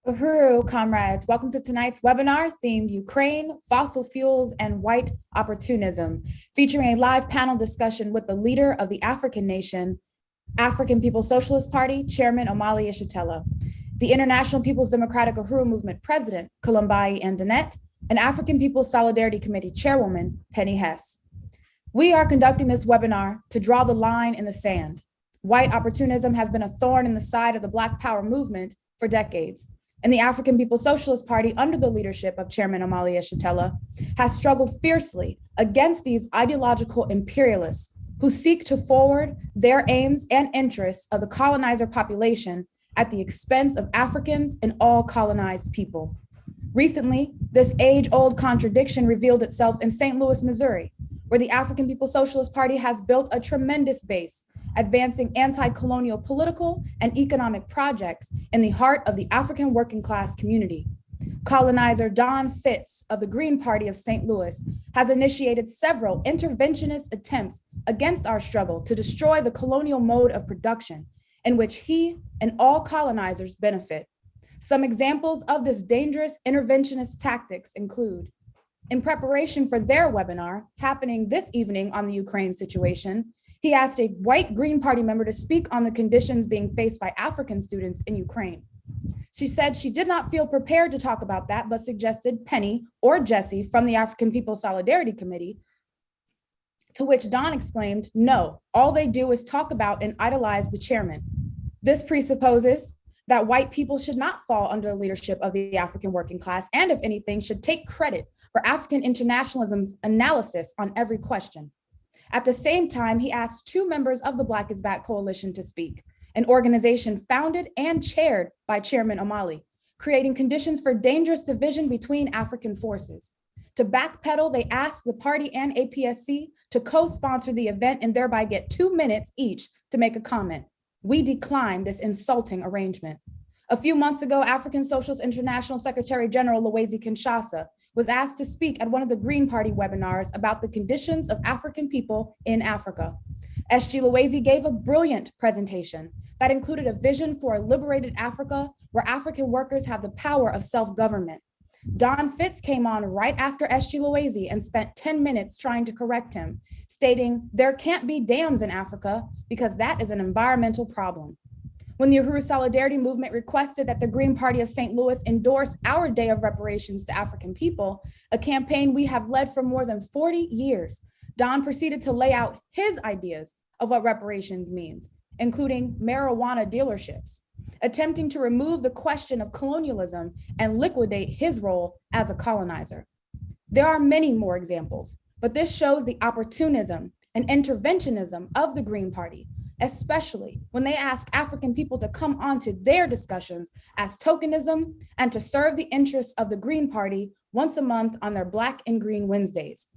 Uhuru, comrades, welcome to tonight's webinar themed Ukraine, Fossil Fuels, and White Opportunism, featuring a live panel discussion with the leader of the African nation, African People's Socialist Party, Chairman Omali Yeshitela, the International People's Democratic Uhuru Movement President, Kalambayi Andenet, and African People's Solidarity Committee Chairwoman, Penny Hess. We are conducting this webinar to draw the line in the sand. White opportunism has been a thorn in the side of the Black Power movement for decades. And the African People's Socialist Party, under the leadership of Chairman Omali Yeshitela, has struggled fiercely against these ideological imperialists who seek to forward their aims and interests of the colonizer population at the expense of Africans and all colonized people. Recently, this age-old contradiction revealed itself in St. Louis, Missouri, where the African People's Socialist Party has built a tremendous base, advancing anti-colonial political and economic projects in the heart of the African working class community. Colonizer Don Fitz of the Green Party of St. Louis has initiated several interventionist attempts against our struggle to destroy the colonial mode of production in which he and all colonizers benefit. Some examples of this dangerous interventionist tactics include, in preparation for their webinar happening this evening on the Ukraine situation, he asked a white Green Party member to speak on the conditions being faced by African students in Ukraine. She said she did not feel prepared to talk about that, but suggested Penny or Jesse from the African People's Solidarity Committee, to which Don exclaimed, no, all they do is talk about and idolize the chairman. This presupposes that white people should not fall under the leadership of the African working class, and if anything, should take credit for African internationalism's analysis on every question. At the same time, he asked two members of the Black is Back Coalition to speak, an organization founded and chaired by Chairman Omali, creating conditions for dangerous division between African forces. To backpedal, they asked the party and APSC to co-sponsor the event and thereby get 2 minutes each to make a comment. We declined this insulting arrangement. A few months ago, African Socialist International Secretary General Lowezi Kinshasa was asked to speak at one of the Green Party webinars about the conditions of African people in Africa. SG Lowezi gave a brilliant presentation that included a vision for a liberated Africa where African workers have the power of self-government. Don Fitz came on right after SG Lowezi and spent 10 minutes trying to correct him, stating there can't be dams in Africa because that is an environmental problem. When the Uhuru Solidarity Movement requested that the Green Party of St. Louis endorse our Day of Reparations to African people, a campaign we have led for more than 40 years, Don proceeded to lay out his ideas of what reparations means, including marijuana dealerships, attempting to remove the question of colonialism and liquidate his role as a colonizer. There are many more examples, but this shows the opportunism and interventionism of the Green Party, especially when they ask African people to come onto their discussions as tokenism and to serve the interests of the Green Party once a month on their Black and Green Wednesdays.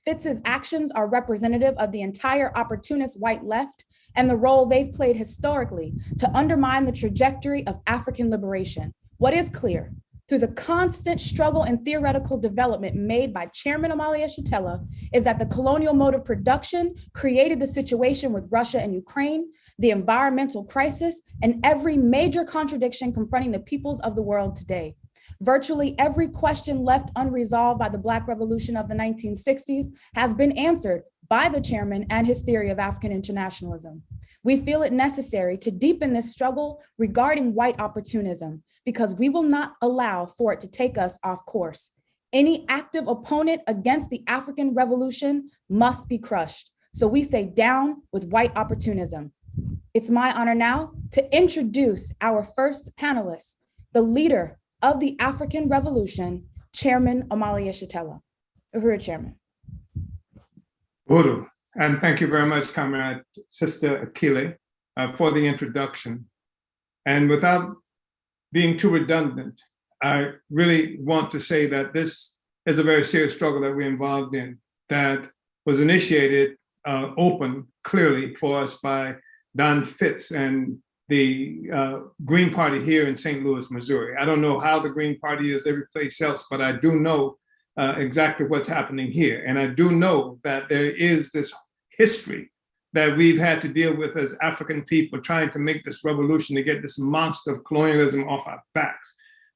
Fitz's actions are representative of the entire opportunist white left and the role they've played historically to undermine the trajectory of African liberation. What is clear, through the constant struggle and theoretical development made by Chairman Omali Yeshitela, is that the colonial mode of production created the situation with Russia and Ukraine, the environmental crisis, and every major contradiction confronting the peoples of the world today. Virtually every question left unresolved by the Black Revolution of the 1960s has been answered by the chairman and his theory of African internationalism. We feel it necessary to deepen this struggle regarding white opportunism because we will not allow for it to take us off course. Any active opponent against the African Revolution must be crushed. So we say down with white opportunism. It's my honor now to introduce our first panelist, the leader of the African Revolution, Chairman Omali Yeshitela. Uhuru, Chairman. Uhuru, and thank you very much, Comrade Sister Akile, for the introduction. And without being too redundant, I really want to say that this is a very serious struggle that we're involved in that was initiated open clearly for us by Don Fitz and the Green Party here in St. Louis, Missouri. I don't know how the Green Party is every place else, but I do know exactly what's happening here. And I do know that there is this history that we've had to deal with as African people trying to make this revolution to get this monster of colonialism off our backs.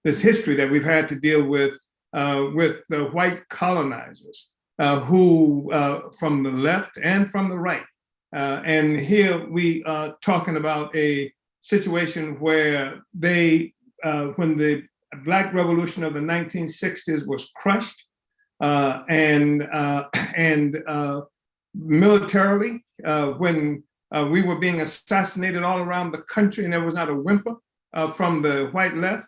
This history that we've had to deal with the white colonizers who from the left and from the right. And here we are talking about a situation where when the Black Revolution of the 1960s was crushed and militarily, when we were being assassinated all around the country and there was not a whimper from the white left,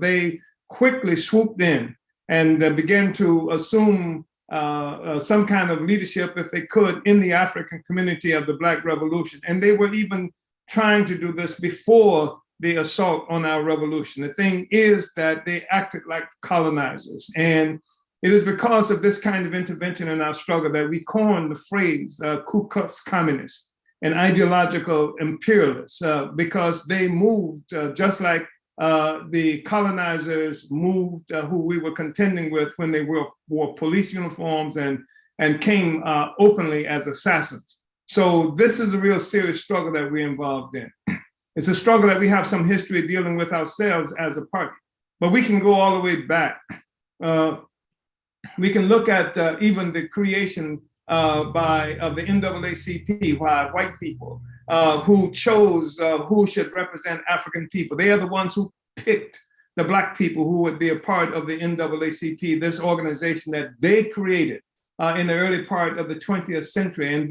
they quickly swooped in and began to assume some kind of leadership, if they could, in the African community of the Black Revolution. And they were even trying to do this before the assault on our revolution. The thing is that they acted like colonizers. And it is because of this kind of intervention in our struggle that we coined the phrase Ku Klux communists and ideological imperialists, because they moved just like the colonizers moved, who we were contending with when they wore police uniforms and came openly as assassins. So this is a real serious struggle that we're involved in. It's a struggle that we have some history dealing with ourselves as a party, but we can go all the way back. We can look at even the creation of the NAACP by white people who chose who should represent African people. They are the ones who picked the Black people who would be a part of the NAACP, this organization that they created in the early part of the 20th century. And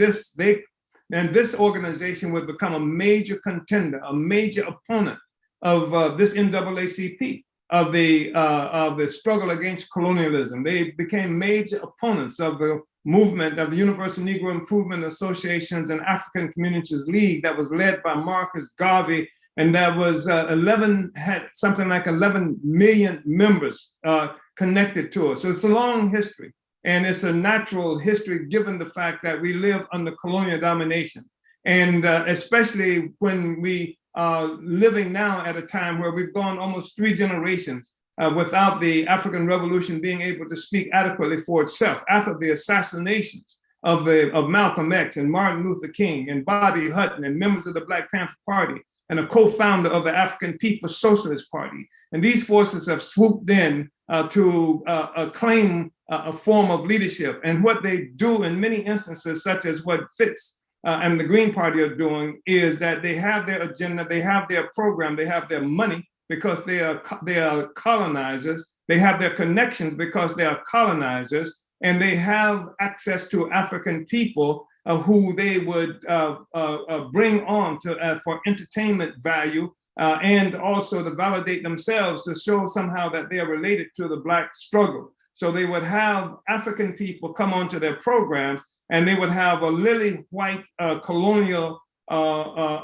this organization would become a major contender, a major opponent of this NAACP, of the struggle against colonialism. They became major opponents of the movement of the Universal Negro Improvement Associations and African Communities League that was led by Marcus Garvey, and that was had something like 11 million members connected to it. So it's a long history, and it's a natural history given the fact that we live under colonial domination. And especially when we are living now at a time where we've gone almost 3 generations without the African Revolution being able to speak adequately for itself, after the assassinations of Malcolm X and Martin Luther King and Bobby Hutton and members of the Black Panther Party and a co-founder of the African People's Socialist Party. And these forces have swooped in to claim a form of leadership. And what they do in many instances, such as what Fitz and the Green Party are doing, is that they have their agenda, they have their program, they have their money because they are colonizers, they have their connections because they are colonizers, and they have access to African people who they would bring on to for entertainment value and also to validate themselves, to show somehow that they are related to the Black struggle. So they would have African people come onto their programs, and they would have a lily white colonial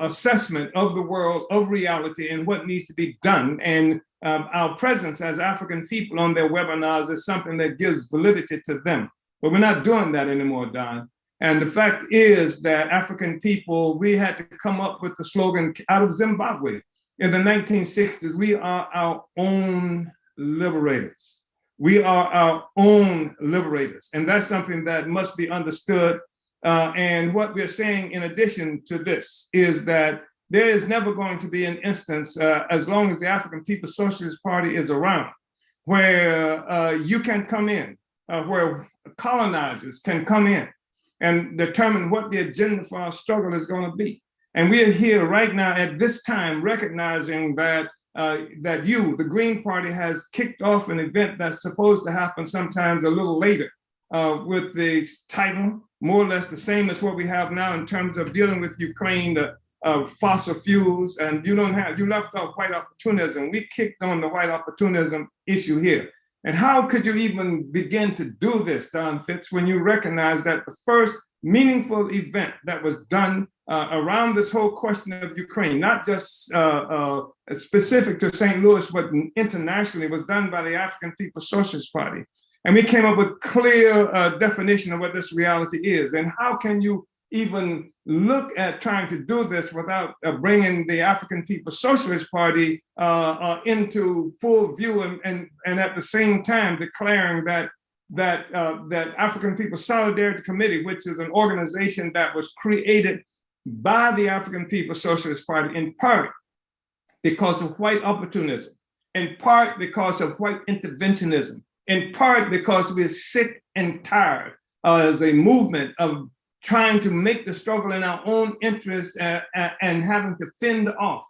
assessment of the world, of reality, and what needs to be done. And our presence as African people on their webinars is something that gives validity to them. But we're not doing that anymore, Don. And the fact is that African people, we had to come up with the slogan out of Zimbabwe in the 1960s: we are our own liberators. We are our own liberators. And that's something that must be understood. And what we're saying in addition to this is that there is never going to be an instance, as long as the African People's Socialist Party is around, where you can come in, where colonizers can come in and determine what the agenda for our struggle is going to be. And we are here right now at this time recognizing that that the Green Party, has kicked off an event that's supposed to happen sometimes a little later with the title, more or less the same as what we have now in terms of dealing with Ukraine, fossil fuels, and you left out white opportunism. We kicked on the white opportunism issue here. And how could you even begin to do this, Don Fitz, when you recognize that the first meaningful event that was done around this whole question of Ukraine, not just specific to St. Louis, but internationally, was done by the African People's Socialist Party. And we came up with clear definition of what this reality is. And how can you even look at trying to do this without bringing the African People's Socialist Party into full view and at the same time declaring that African People's Solidarity Committee, which is an organization that was created by the African People's Socialist Party, in part because of white opportunism, in part because of white interventionism, in part because we're sick and tired as a movement of trying to make the struggle in our own interests and having to fend off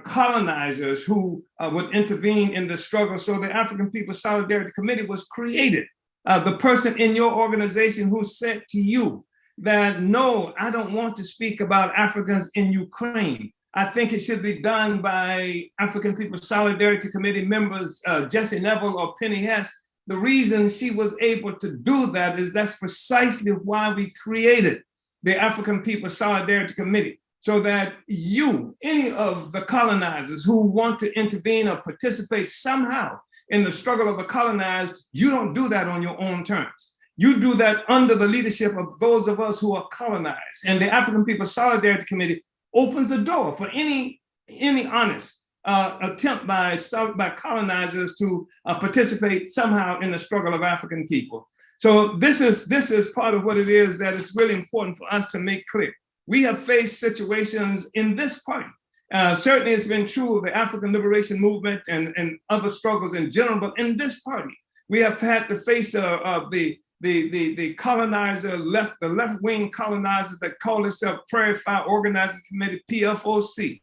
colonizers who would intervene in the struggle. So the African People's Solidarity Committee was created. The person in your organization who said to you that, no, I don't want to speak about Africans in Ukraine. I think it should be done by African People's Solidarity Committee members, Jesse Neville or Penny Hess. The reason she was able to do that is that's precisely why we created the African People's Solidarity Committee, so that you, any of the colonizers who want to intervene or participate somehow in the struggle of the colonized, you don't do that on your own terms. You do that under the leadership of those of us who are colonized. And the African People's Solidarity Committee opens the door for any honest attempt by colonizers to participate somehow in the struggle of African people. So this is part of what it is that is really important for us to make clear. We have faced situations in this party. Certainly it's been true of the African liberation movement and other struggles in general, but in this party, we have had to face the colonizer, the left-wing colonizers that call themselves Prairie Fire Organizing Committee, PFOC.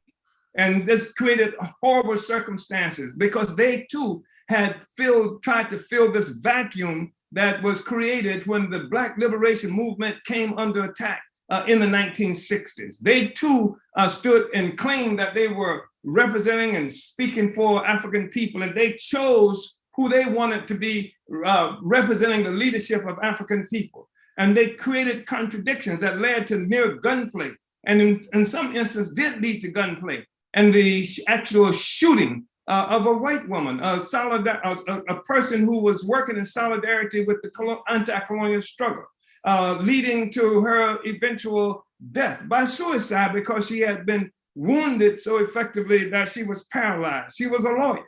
And this created horrible circumstances because they too had tried to fill this vacuum that was created when the Black liberation movement came under attack in the 1960s. They too stood and claimed that they were representing and speaking for African people, and they chose who they wanted to be representing the leadership of African people. And they created contradictions that led to near gunplay, and in some instances did lead to gunplay, and the actual shooting of a white woman, a person who was working in solidarity with the anti-colonial struggle, leading to her eventual death by suicide because she had been wounded so effectively that she was paralyzed. She was a lawyer.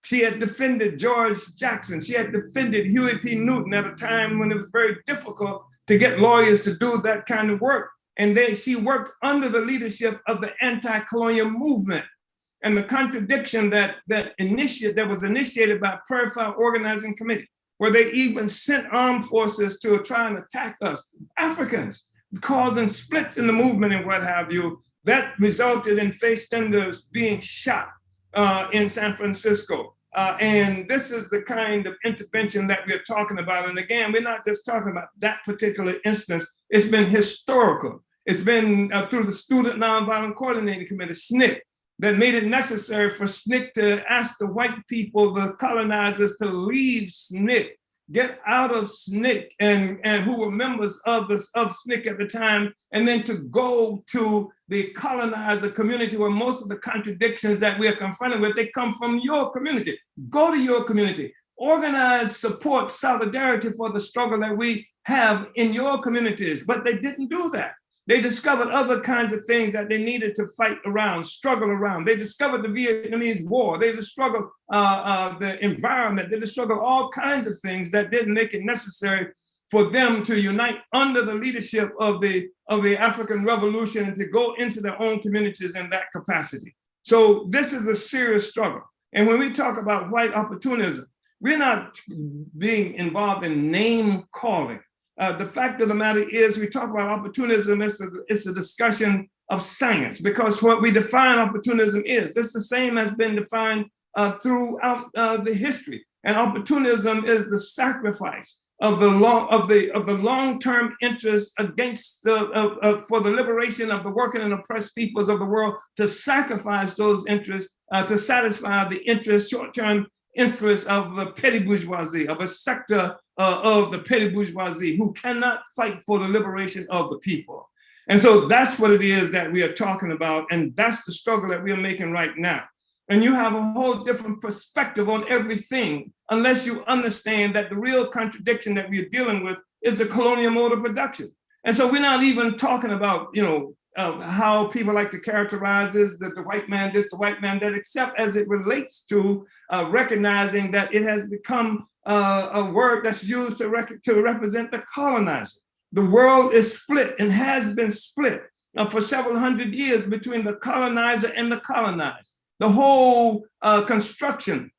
She had defended George Jackson. She had defended Huey P. Newton at a time when it was very difficult to get lawyers to do that kind of work. And she worked under the leadership of the anti-colonial movement. And the contradiction that was initiated by Prairie Fire Organizing Committee, where they even sent armed forces to try and attack us, Africans, causing splits in the movement and what have you, that resulted in face tenders being shot in San Francisco. And this is the kind of intervention that we're talking about. And again, we're not just talking about that particular instance. It's been historical. It's been through the Student Nonviolent Coordinating Committee, SNCC, that made it necessary for SNCC to ask the white people, the colonizers, to leave SNCC, get out of SNCC, and who were members of SNCC at the time, and then to go to the colonizer community where most of the contradictions that we are confronted with, they come from your community. Go to your community, organize, support, solidarity for the struggle that we have in your communities. But they didn't do that. They discovered other kinds of things that they needed to fight around, struggle around. They discovered the Vietnamese War. They discovered the environment. They discovered all kinds of things that didn't make it necessary for them to unite under the leadership of the African Revolution and to go into their own communities in that capacity. So this is a serious struggle. And when we talk about white opportunism, we're not being involved in name calling. The fact of the matter is, we talk about opportunism, it's a discussion of science, because what we define opportunism is, it's the same as been defined throughout the history. And opportunism is the sacrifice of the long-term interest against for the liberation of the working and oppressed peoples of the world, to sacrifice those interests to satisfy the short-term interests of the petty bourgeoisie, of a sector of the petty bourgeoisie who cannot fight for the liberation of the people. And so that's what it is that we are talking about. And that's the struggle that we are making right now. And you have a whole different perspective on everything, unless you understand that the real contradiction that we're dealing with is the colonial mode of production. And so we're not even talking about, how people like to characterize this, that the white man this, the white man that, except as it relates to recognizing that it has become a word that's used to represent the colonizer. The world is split and has been split for several hundred years between the colonizer and the colonized. The whole construction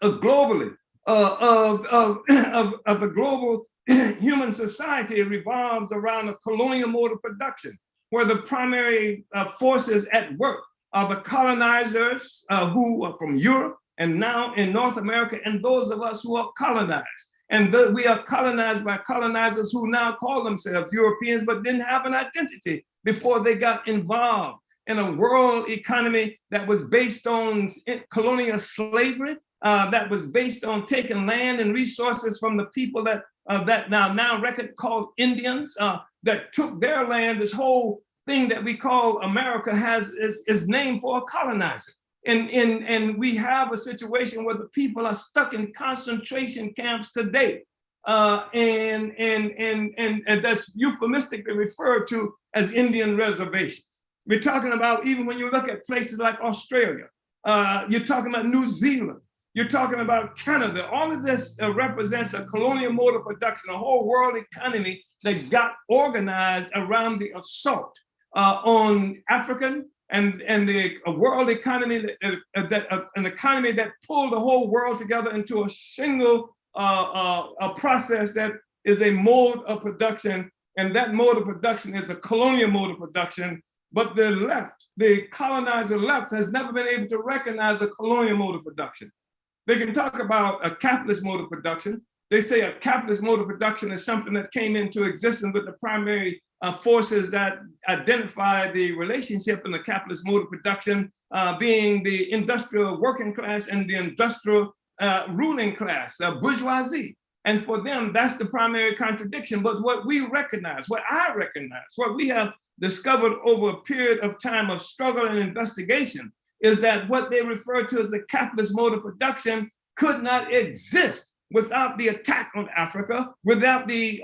globally of the global human society revolves around a colonial mode of production, where the primary forces at work are the colonizers who are from Europe and now in North America, and those of us who are colonized. And we are colonized by colonizers who now call themselves Europeans, but didn't have an identity before they got involved in a world economy that was based on colonial slavery, that was based on taking land and resources from the people that now record called Indians, that took their land. This whole thing that we call America is named for a colonizer. And we have a situation where the people are stuck in concentration camps today. And that's euphemistically referred to as Indian reservations. We're talking about, even when you look at places like Australia, you're talking about New Zealand, you're talking about Canada. All of this represents a colonial mode of production, a whole world economy that got organized around the assault on African and the world economy, an economy that pulled the whole world together into a single a process that is a mode of production. And that mode of production is a colonial mode of production. But the left, the colonizer left, has never been able to recognize a colonial mode of production. They can talk about a capitalist mode of production. They say a capitalist mode of production is something that came into existence with the primary forces that identify the relationship in the capitalist mode of production being the industrial working class and the industrial ruling class, bourgeoisie. And for them, that's the primary contradiction. But what we recognize, what I recognize, what we have discovered over a period of time of struggle and investigation is that what they refer to as the capitalist mode of production could not exist without the attack on Africa, without the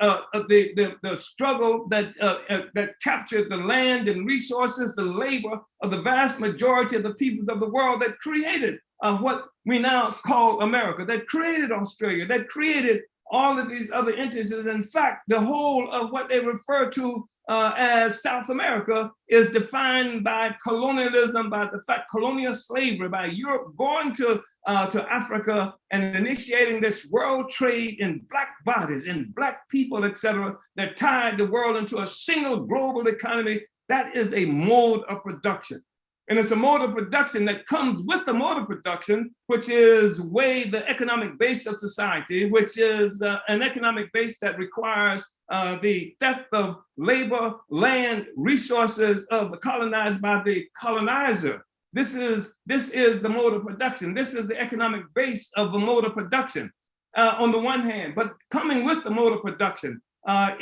struggle that captured the land and resources, the labor of the vast majority of the peoples of the world that created what we now call America, that created Australia, that created all of these other entities. In fact, the whole of what they refer to as South America is defined by colonialism, by the fact colonial slavery, by Europe going to Africa and initiating this world trade in Black bodies, in Black people, et cetera, that tied the world into a single global economy. That is a mode of production. And it's a mode of production that comes with the mode of production, which is the economic base of society, which is an economic base that requires the theft of labor, land, resources of the colonized by the colonizer. This is the mode of production. This is the economic base of the mode of production on the one hand, but coming with the mode of production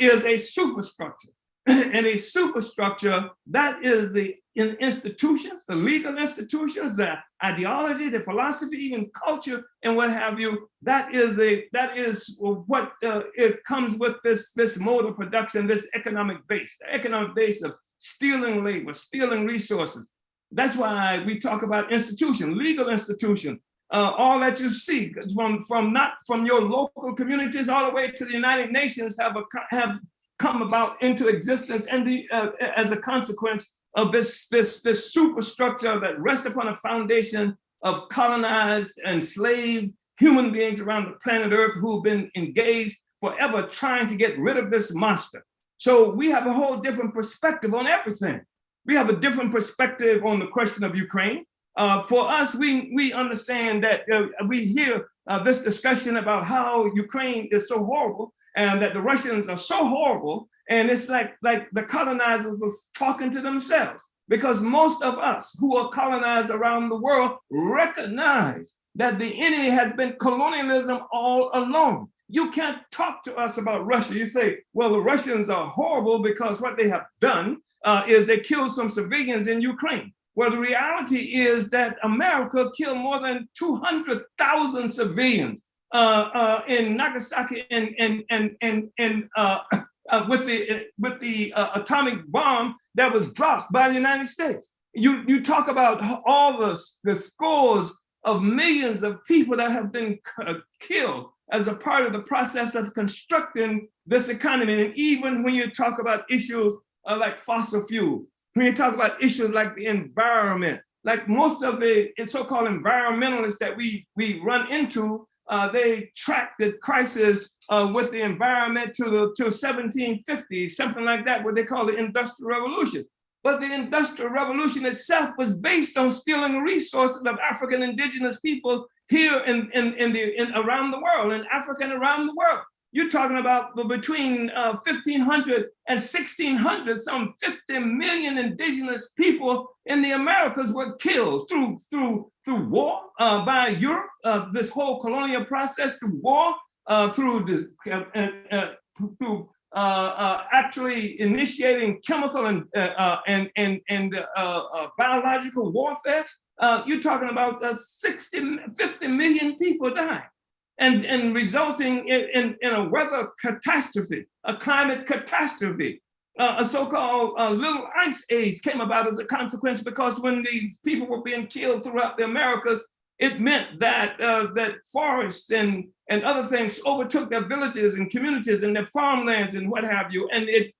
is a superstructure. And a superstructure that is the institutions, the legal institutions, the ideology, the philosophy, even culture, and what have you. That is what it comes with this mode of production, this economic base, the economic base of stealing labor, stealing resources. That's why we talk about institution, legal institution. All that you see from your local communities all the way to the United Nations have come about into existence and as a consequence of this superstructure that rests upon a foundation of colonized, enslaved human beings around the planet Earth who have been engaged forever trying to get rid of this monster. So we have a whole different perspective on everything. We have a different perspective on the question of Ukraine. For us, we understand that we hear this discussion about how Ukraine is so horrible and that the Russians are so horrible. And it's like the colonizers was talking to themselves, because most of us who are colonized around the world recognize that the enemy has been colonialism all along. You can't talk to us about Russia. You say, well, the Russians are horrible because what they have done is they killed some civilians in Ukraine. Well, the reality is that America killed more than 200,000 civilians in Nagasaki with the atomic bomb that was dropped by the United States. You talk about all the scores of millions of people that have been killed as a part of the process of constructing this economy. And even when you talk about issues like fossil fuel, when you talk about issues like the environment, like most of the so-called environmentalists that we run into, they track the crisis with the environment to 1750, something like that, what they call the Industrial Revolution. But the Industrial Revolution itself was based on stealing resources of African indigenous people here around the world, in Africa and around the world. You're talking about between 1500 and 1600, some 50 million indigenous people in the Americas were killed through war by Europe, this whole colonial process, through war, through actually initiating chemical and biological warfare. You're talking about 50 million people dying. And resulting in a weather catastrophe, a climate catastrophe. A so-called little ice age came about as a consequence, because when these people were being killed throughout the Americas, it meant that that forests and other things overtook their villages and communities and their farmlands and what have you. And it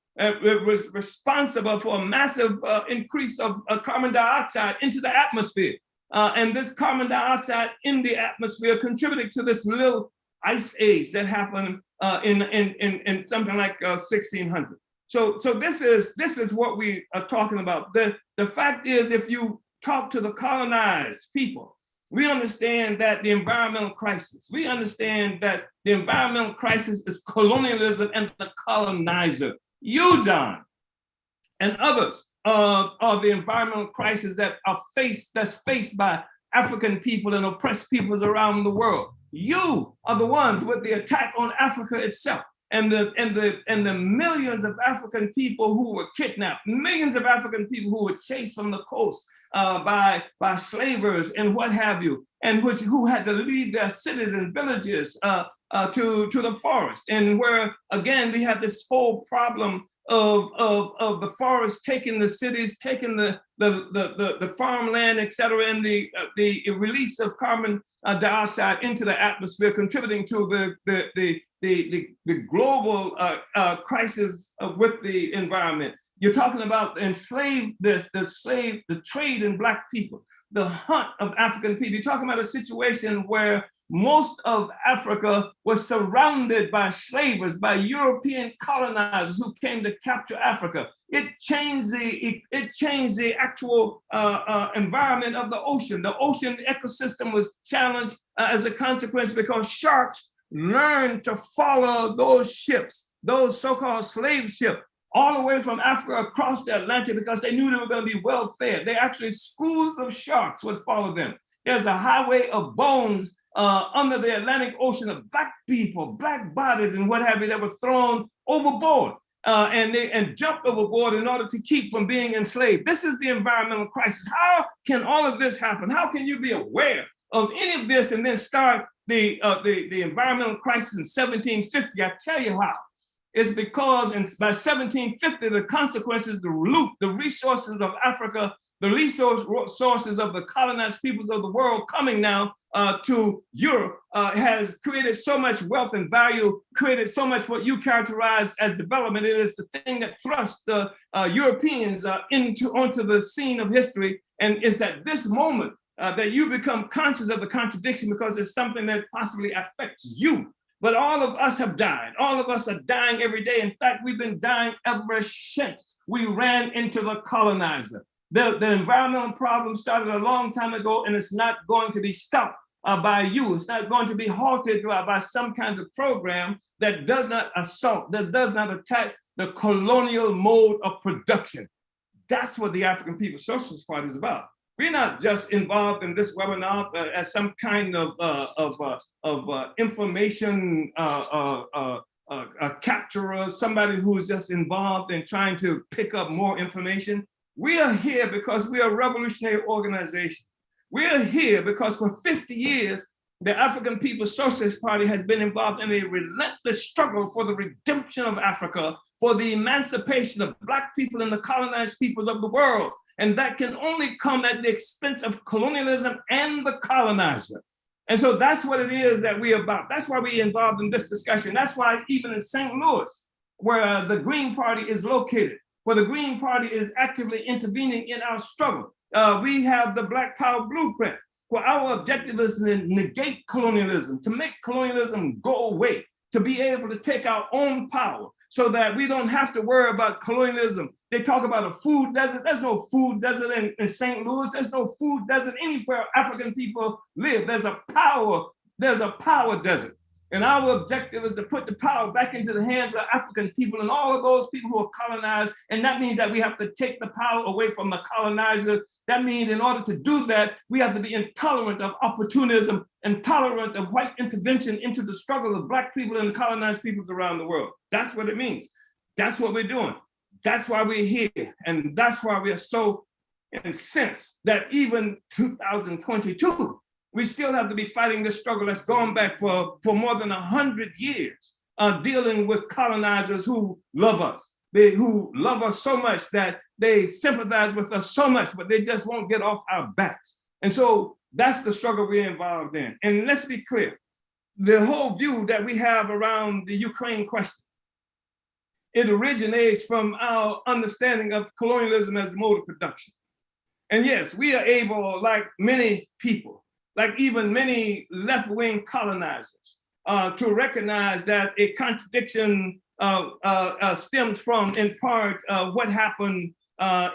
was responsible for a massive increase of carbon dioxide into the atmosphere. And this carbon dioxide in the atmosphere contributed to this little ice age that happened in something like 1600. So this is what we are talking about. The fact is, if you talk to the colonized people, we understand that the environmental crisis, we understand that the environmental crisis is colonialism and the colonizer. You, John, and others are the environmental crisis that's faced by African people and oppressed peoples around the world. You are the ones with the attack on Africa itself, and the millions of African people who were kidnapped, millions of African people who were chased from the coast by slavers and what have you, and who had to leave their cities and villages to the forest, and where again we have this whole problem of the forest taking the cities, taking the farmland, et cetera, and the release of carbon dioxide into the atmosphere, contributing to the global crisis with the environment. You're talking about the trade in Black people, the hunt of African people. You're talking about a situation where most of Africa was surrounded by slavers, by European colonizers who came to capture Africa. It changed the actual environment of the ocean. The ocean ecosystem was challenged as a consequence, because sharks learned to follow those ships, those so-called slave ships, all the way from Africa across the Atlantic, because they knew they were going to be well fed. They actually, schools of sharks would follow them. There's a highway of bones under the Atlantic Ocean of Black people, Black bodies and what have you, that were thrown overboard and jumped overboard in order to keep from being enslaved. This is the environmental crisis. How can all of this happen? How can you be aware of any of this and then start the environmental crisis in 1750? I tell you how. It's because by 1750, the consequences, the resources of Africa, the resources of the colonized peoples of the world coming now to Europe has created so much wealth and value, created so much what you characterize as development. It is the thing that thrust the Europeans onto the scene of history. And it's at this moment that you become conscious of the contradiction, because it's something that possibly affects you. But all of us have died. All of us are dying every day. In fact, we've been dying ever since we ran into the colonizer. The environmental problem started a long time ago, and it's not going to be stopped by you. It's not going to be halted by some kind of program that does not assault, that does not attack the colonial mode of production. That's what the African People's Socialist Party is about. We're not just involved in this webinar as some kind of information capturer, somebody who's just involved in trying to pick up more information. We are here because we are a revolutionary organization. We are here because for 50 years, the African People's Socialist Party has been involved in a relentless struggle for the redemption of Africa, for the emancipation of Black people and the colonized peoples of the world. And that can only come at the expense of colonialism and the colonizer. And so that's what it is that we're about. That's why we're involved in this discussion. That's why even in St. Louis, where the Green Party is located, where the Green Party is actively intervening in our struggle, we have the Black Power Blueprint, where our objective is to negate colonialism, to make colonialism go away, to be able to take our own power so that we don't have to worry about colonialism. They talk about a food desert. There's no food desert in St. Louis. There's no food desert anywhere African people live. There's a power desert. And our objective is to put the power back into the hands of African people and all of those people who are colonized. And that means that we have to take the power away from the colonizer. That means in order to do that, we have to be intolerant of opportunism, intolerant of white intervention into the struggle of Black people and colonized peoples around the world. That's what it means. That's what we're doing. That's why we're here. And that's why we are so incensed that even 2022, we still have to be fighting this struggle that's gone back for more than 100 years, dealing with colonizers who love us. Who love us so much that they sympathize with us so much, but they just won't get off our backs. And so that's the struggle we're involved in. And let's be clear, the whole view that we have around the Ukraine question, it originates from our understanding of colonialism as the mode of production. And yes, we are able, like many people, like even many left-wing colonizers, to recognize that a contradiction stems from, in part, what happened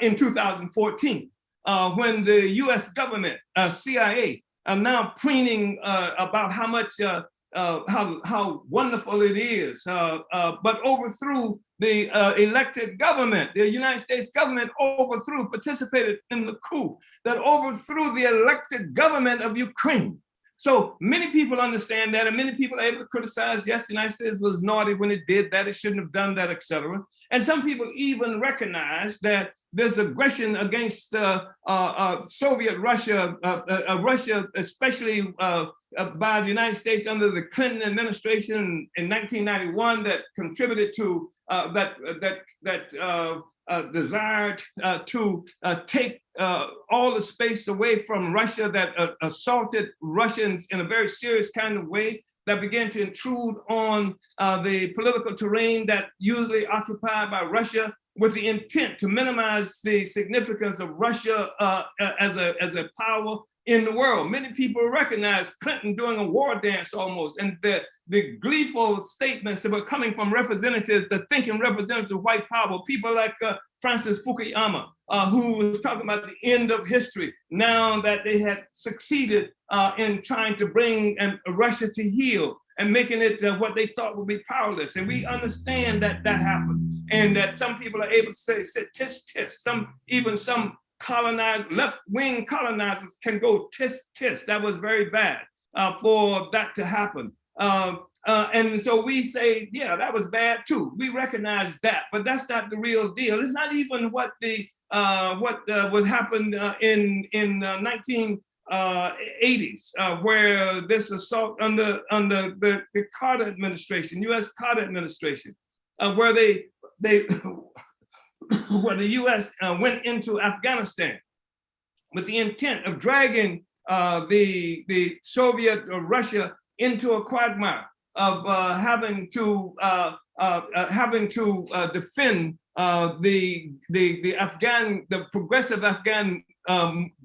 in 2014, when the US government, CIA, are now preening about how much, how wonderful it is, but overthrew the elected government. The United States government participated in the coup that overthrew the elected government of Ukraine. So many people understand that, and many people are able to criticize, yes, the United States was naughty when it did that, it shouldn't have done that, etc. And some people even recognize that this aggression against Soviet Russia, Russia, especially by the United States under the Clinton administration in 1991, that contributed to desired to take all the space away from Russia, that assaulted Russians in a very serious kind of way, that began to intrude on the political terrain that usually occupied by Russia, with the intent to minimize the significance of Russia as a power in the world. Many people recognize Clinton doing a war dance almost, and the gleeful statements that were coming from representatives, the thinking representatives of white power, people like Francis Fukuyama, who was talking about the end of history, now that they had succeeded in trying to bring Russia to heel and making it what they thought would be powerless. And we understand that that happened, and that some people are able to say tisk, tisk. Even some colonized, left-wing colonizers can go tisk, tisk. That was very bad for that to happen. And so we say, yeah, that was bad too. We recognize that, but that's not the real deal. It's not even what the what happened in 1980s, where this assault under the Carter administration, U.S. Carter administration, where they where the U.S. Went into Afghanistan with the intent of dragging the Soviet or Russia into a quagmire of having to defend the progressive Afghan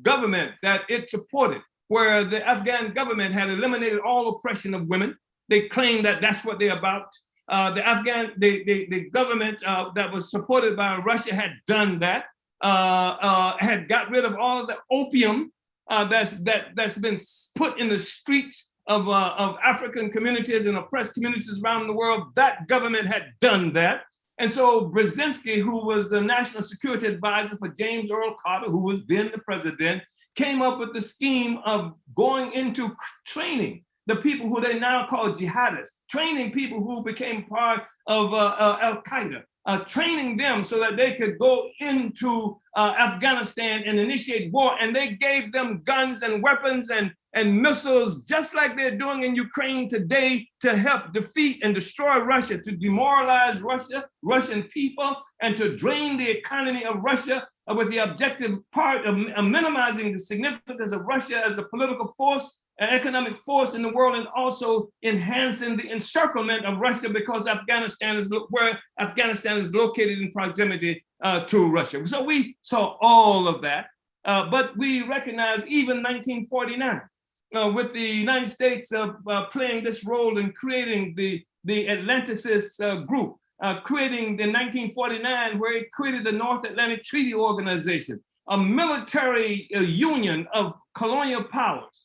government that it supported, where the Afghan government had eliminated all oppression of women. They claimed that that's what they're about. The government that was supported by Russia had done that, had got rid of all of the opium that's been put in the streets of African communities and oppressed communities around the world. That government had done that. And so Brzezinski, who was the national security advisor for James Earl Carter, who was then the president, came up with the scheme of going into training the people who they now call jihadists, training people who became part of Al-Qaeda, training them so that they could go into Afghanistan and initiate war. And they gave them guns and weapons and missiles, just like they're doing in Ukraine today, to help defeat and destroy Russia, to demoralize Russia, Russian people, and to drain the economy of Russia, with the objective part of minimizing the significance of Russia as a political force, an economic force in the world, and also enhancing the encirclement of Russia because Afghanistan is where Afghanistan is located in proximity to Russia. So we saw all of that, but we recognize even 1949, with the United States playing this role in creating the Atlanticist group, creating the 1949, where it created the North Atlantic Treaty Organization, a military union of colonial powers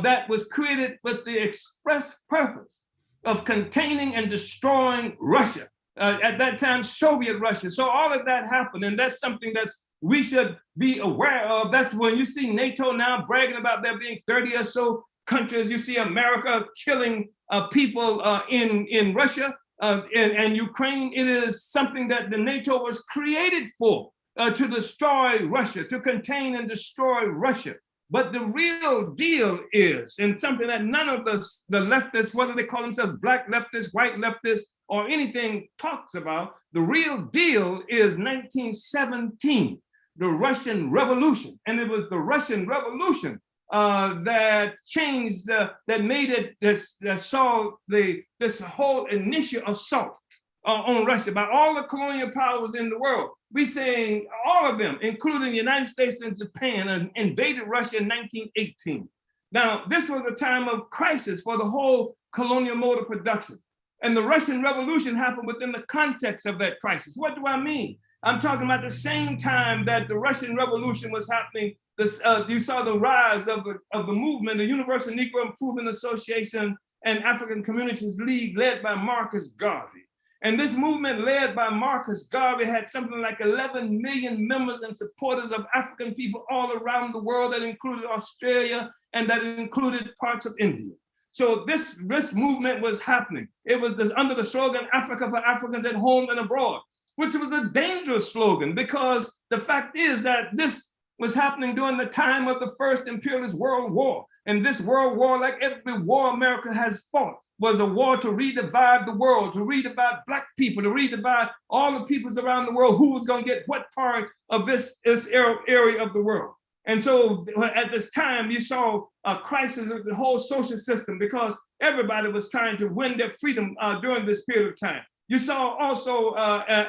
that was created with the express purpose of containing and destroying Russia. At that time, Soviet Russia. So all of that happened, and that's something we should be aware of. That's when you see NATO now bragging about there being 30 or so countries. You see America killing people in Russia and Ukraine. It is something that the NATO was created for, to destroy Russia, to contain and destroy Russia. But the real deal is, and something that none of the leftists, whether they call themselves black leftists, white leftists, or anything talks about, the real deal is 1917, the Russian Revolution. And it was the Russian Revolution that changed, that made it, that saw this whole initial assault on Russia by all the colonial powers in the world. We saying all of them, including the United States and Japan, invaded Russia in 1918. Now, this was a time of crisis for the whole colonial mode of production. And the Russian Revolution happened within the context of that crisis. What do I mean? I'm talking about the same time that the Russian Revolution was happening. You saw the rise of the movement, the Universal Negro Improvement Association and African Communities League, led by Marcus Garvey. And this movement led by Marcus Garvey had something like 11 million members and supporters of African people all around the world, that included Australia and that included parts of India. So this movement was happening. It was under the slogan, Africa for Africans at home and abroad, which was a dangerous slogan, because the fact is that this was happening during the time of the First Imperialist World War. And this World War, like every war America has fought, was a war to redivide the world, to redivide Black people, to redivide all the peoples around the world, who was going to get what part of this area of the world. And so at this time, you saw a crisis of the whole social system, because everybody was trying to win their freedom during this period of time. You saw also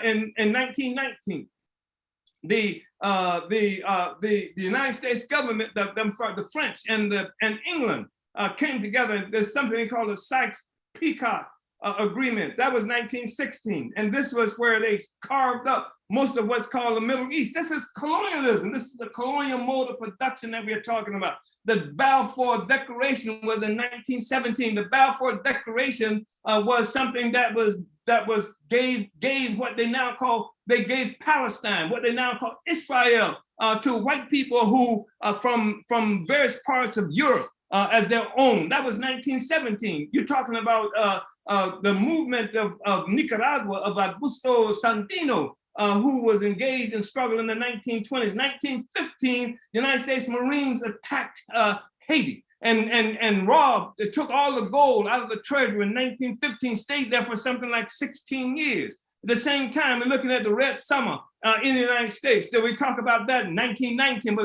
in 1919, the United States government, the French and England came together. There's something called the Sykes-Picot Agreement. That was 1916. And this was where they carved up most of what's called the Middle East. This is colonialism. This is the colonial mode of production that we are talking about. The Balfour Declaration was in 1917. The Balfour Declaration was something that gave what they now call, they gave Palestine, what they now call Israel, to white people who from various parts of Europe as their own. That was 1917. You're talking about the movement of Nicaragua, of Augusto Sandino, who was engaged in struggle in the 1920s. 1915, the United States Marines attacked Haiti and robbed, they took all the gold out of the treasury in 1915, stayed there for something like 16 years. At the same time, we're looking at the Red Summer in the United States. So we talk about that in 1919, but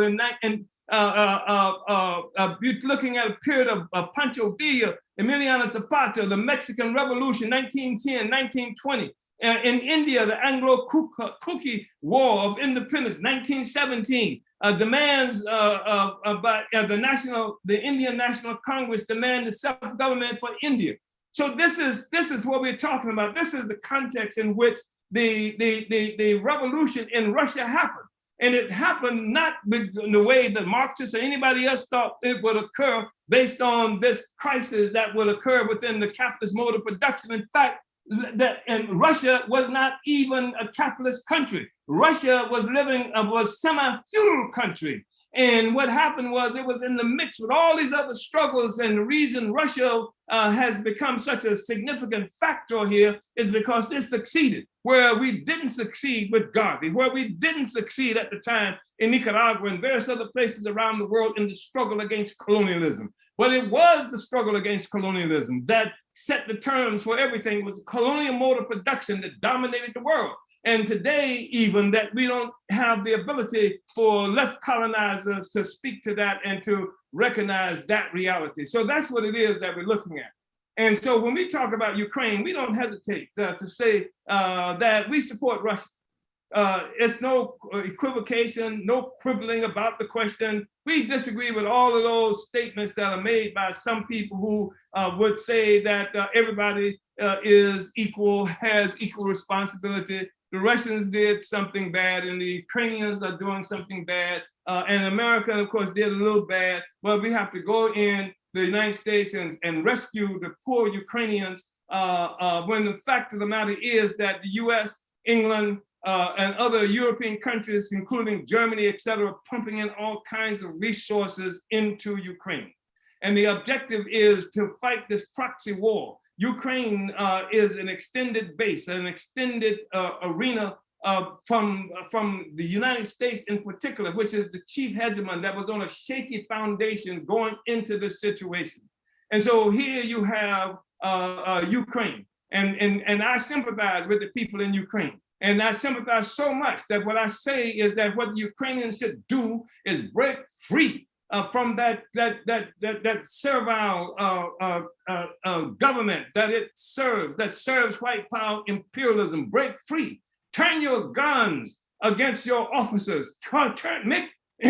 you're looking at a period of Pancho Villa, Emiliano Zapata, the Mexican Revolution, 1910, 1920. In India, the Anglo-Kuki War of Independence, 1917, demands by the Indian National Congress demanded self-government for India. So this is what we're talking about. This is the context in which the revolution in Russia happened. And it happened not in the way that Marxists or anybody else thought it would occur, based on this crisis that would occur within the capitalist mode of production. In fact, and Russia was not even a capitalist country. Russia was semi-feudal country. And what happened was, it was in the mix with all these other struggles. And the reason Russia has become such a significant factor here is because it succeeded where we didn't succeed with Garvey, where we didn't succeed at the time in Nicaragua and various other places around the world in the struggle against colonialism. But it was the struggle against colonialism that set the terms for everything. It was a colonial mode of production that dominated the world. And today, even that we don't have the ability for left colonizers to speak to that and to recognize that reality. So that's what it is that we're looking at. And so when we talk about Ukraine, we don't hesitate to say that we support Russia. It's no equivocation, no quibbling about the question. We disagree with all of those statements that are made by some people who would say that everybody is equal, has equal responsibility. The Russians did something bad and the Ukrainians are doing something bad. And America, of course, did a little bad. But we have to go in the United States and rescue the poor Ukrainians when the fact of the matter is that the US, England, and other European countries, including Germany, et cetera, pumping in all kinds of resources into Ukraine. And the objective is to fight this proxy war. Ukraine is an extended base, an extended arena from the United States in particular, which is the chief hegemon that was on a shaky foundation going into this situation. And so here you have Ukraine, and I sympathize with the people in Ukraine. And I sympathize so much that what I say is that what the Ukrainians should do is break free from that servile government that serves white power imperialism. Break free. Turn your guns against your officers. Make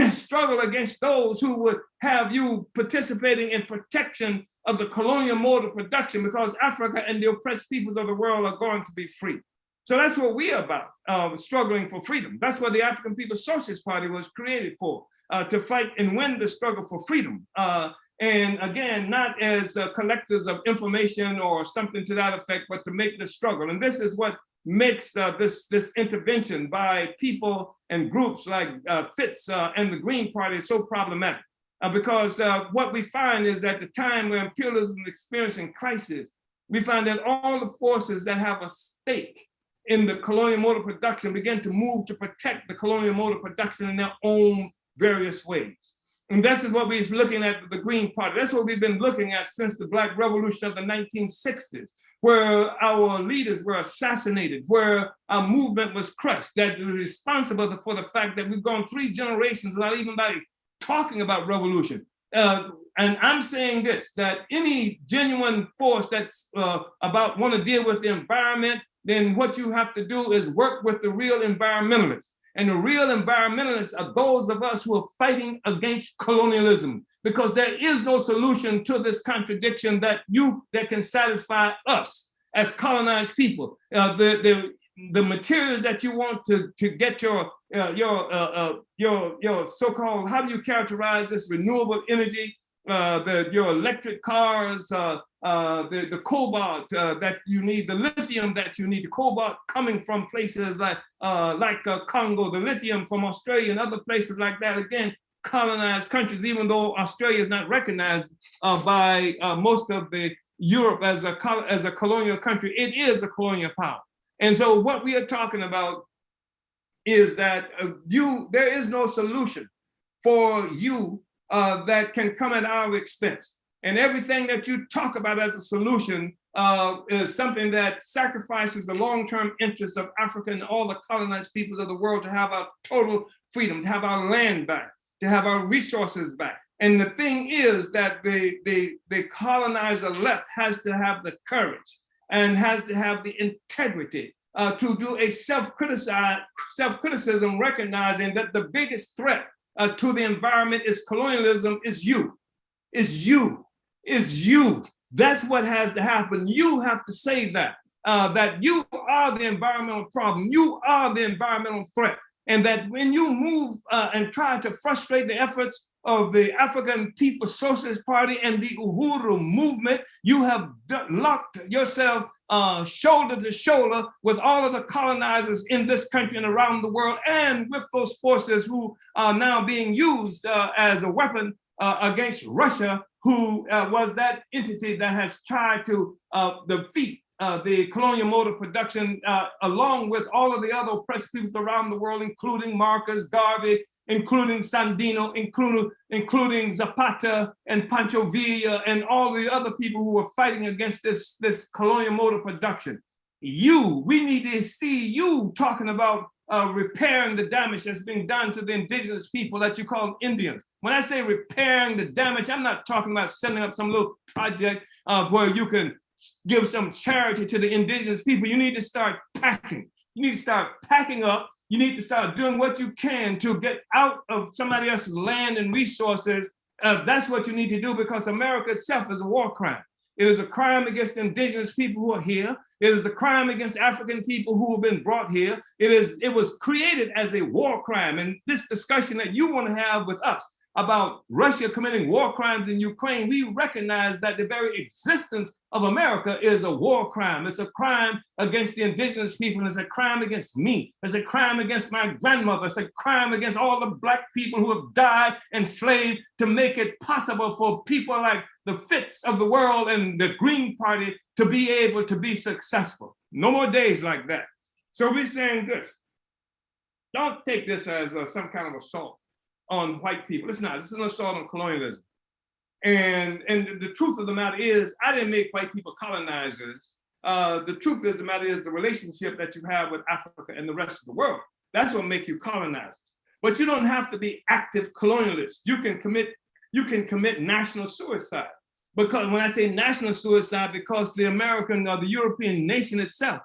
struggle against those who would have you participating in protection of the colonial mode of production, because Africa and the oppressed peoples of the world are going to be free. So that's what we're about, struggling for freedom. That's what the African People's Socialist Party was created for, to fight and win the struggle for freedom. And again, not as collectors of information or something to that effect, but to make the struggle. And this is what makes this intervention by people and groups like Fitz and the Green Party so problematic. Because what we find is at the time where imperialism is experiencing crisis, we find that all the forces that have a stake in the colonial mode of production begin to move to protect the colonial mode of production in their own various ways. And this is what we're looking at with the Green Party. That's what we've been looking at since the Black Revolution of the 1960s, where our leaders were assassinated, where our movement was crushed, that was responsible for the fact that we've gone 3 generations without even talking about revolution. And I'm saying this, that any genuine force that's want to deal with the environment, then what you have to do is work with the real environmentalists. And the real environmentalists are those of us who are fighting against colonialism, because there is no solution to this contradiction that can satisfy us as colonized people. The materials that you want to get your so-called, how do you characterize this, renewable energy, your electric cars, the cobalt that you need, the lithium that you need, the cobalt coming from places like Congo, the lithium from Australia and other places like that, again, colonized countries, even though Australia is not recognized by most of the Europe as a colonial country. It is a colonial power. And so what we are talking about is that there is no solution for you that can come at our expense. And everything that you talk about as a solution is something that sacrifices the long-term interests of Africa and all the colonized peoples of the world to have our total freedom, to have our land back, to have our resources back. And the thing is that the colonizer left has to have the courage and has to have the integrity to do a self-criticism, recognizing that the biggest threat to the environment is colonialism, is you. That's what has to happen. You have to say that you are the environmental problem. You are the environmental threat. And that when you move and try to frustrate the efforts of the African People's Socialist Party and the Uhuru movement, you have locked yourself shoulder to shoulder with all of the colonizers in this country and around the world, and with those forces who are now being used as a weapon against Russia, who was that entity that has tried to defeat the colonial mode of production, along with all of the other oppressed peoples around the world, including Marcus Garvey, including Sandino, including Zapata and Pancho Villa, and all the other people who were fighting against this colonial mode of production. We need to see you talking about repairing the damage that's being done to the indigenous people that you call Indians. When I say repairing the damage, I'm not talking about setting up some little project where you can give some charity to the indigenous people. You need to start packing. You need to start packing up. You need to start doing what you can to get out of somebody else's land and resources. That's what you need to do, because America itself is a war crime. It is a crime against the indigenous people who are here. It is a crime against African people who have been brought here. It was created as a war crime. And this discussion that you want to have with us about Russia committing war crimes in Ukraine, we recognize that the very existence of America is a war crime. It's a crime against the indigenous people. It's a crime against me. It's a crime against my grandmother. It's a crime against all the Black people who have died enslaved to make it possible for people like the Fitz of the world and the Green Party to be able to be successful. No more days like that. So we're saying this. Don't take this as some kind of assault on white people. It's not. It's an assault on colonialism. And the truth of the matter is, I didn't make white people colonizers. The truth of the matter is the relationship that you have with Africa and the rest of the world. That's what makes you colonizers. But you don't have to be active colonialists. You can commit national suicide. Because when I say national suicide, because the American or the European nation itself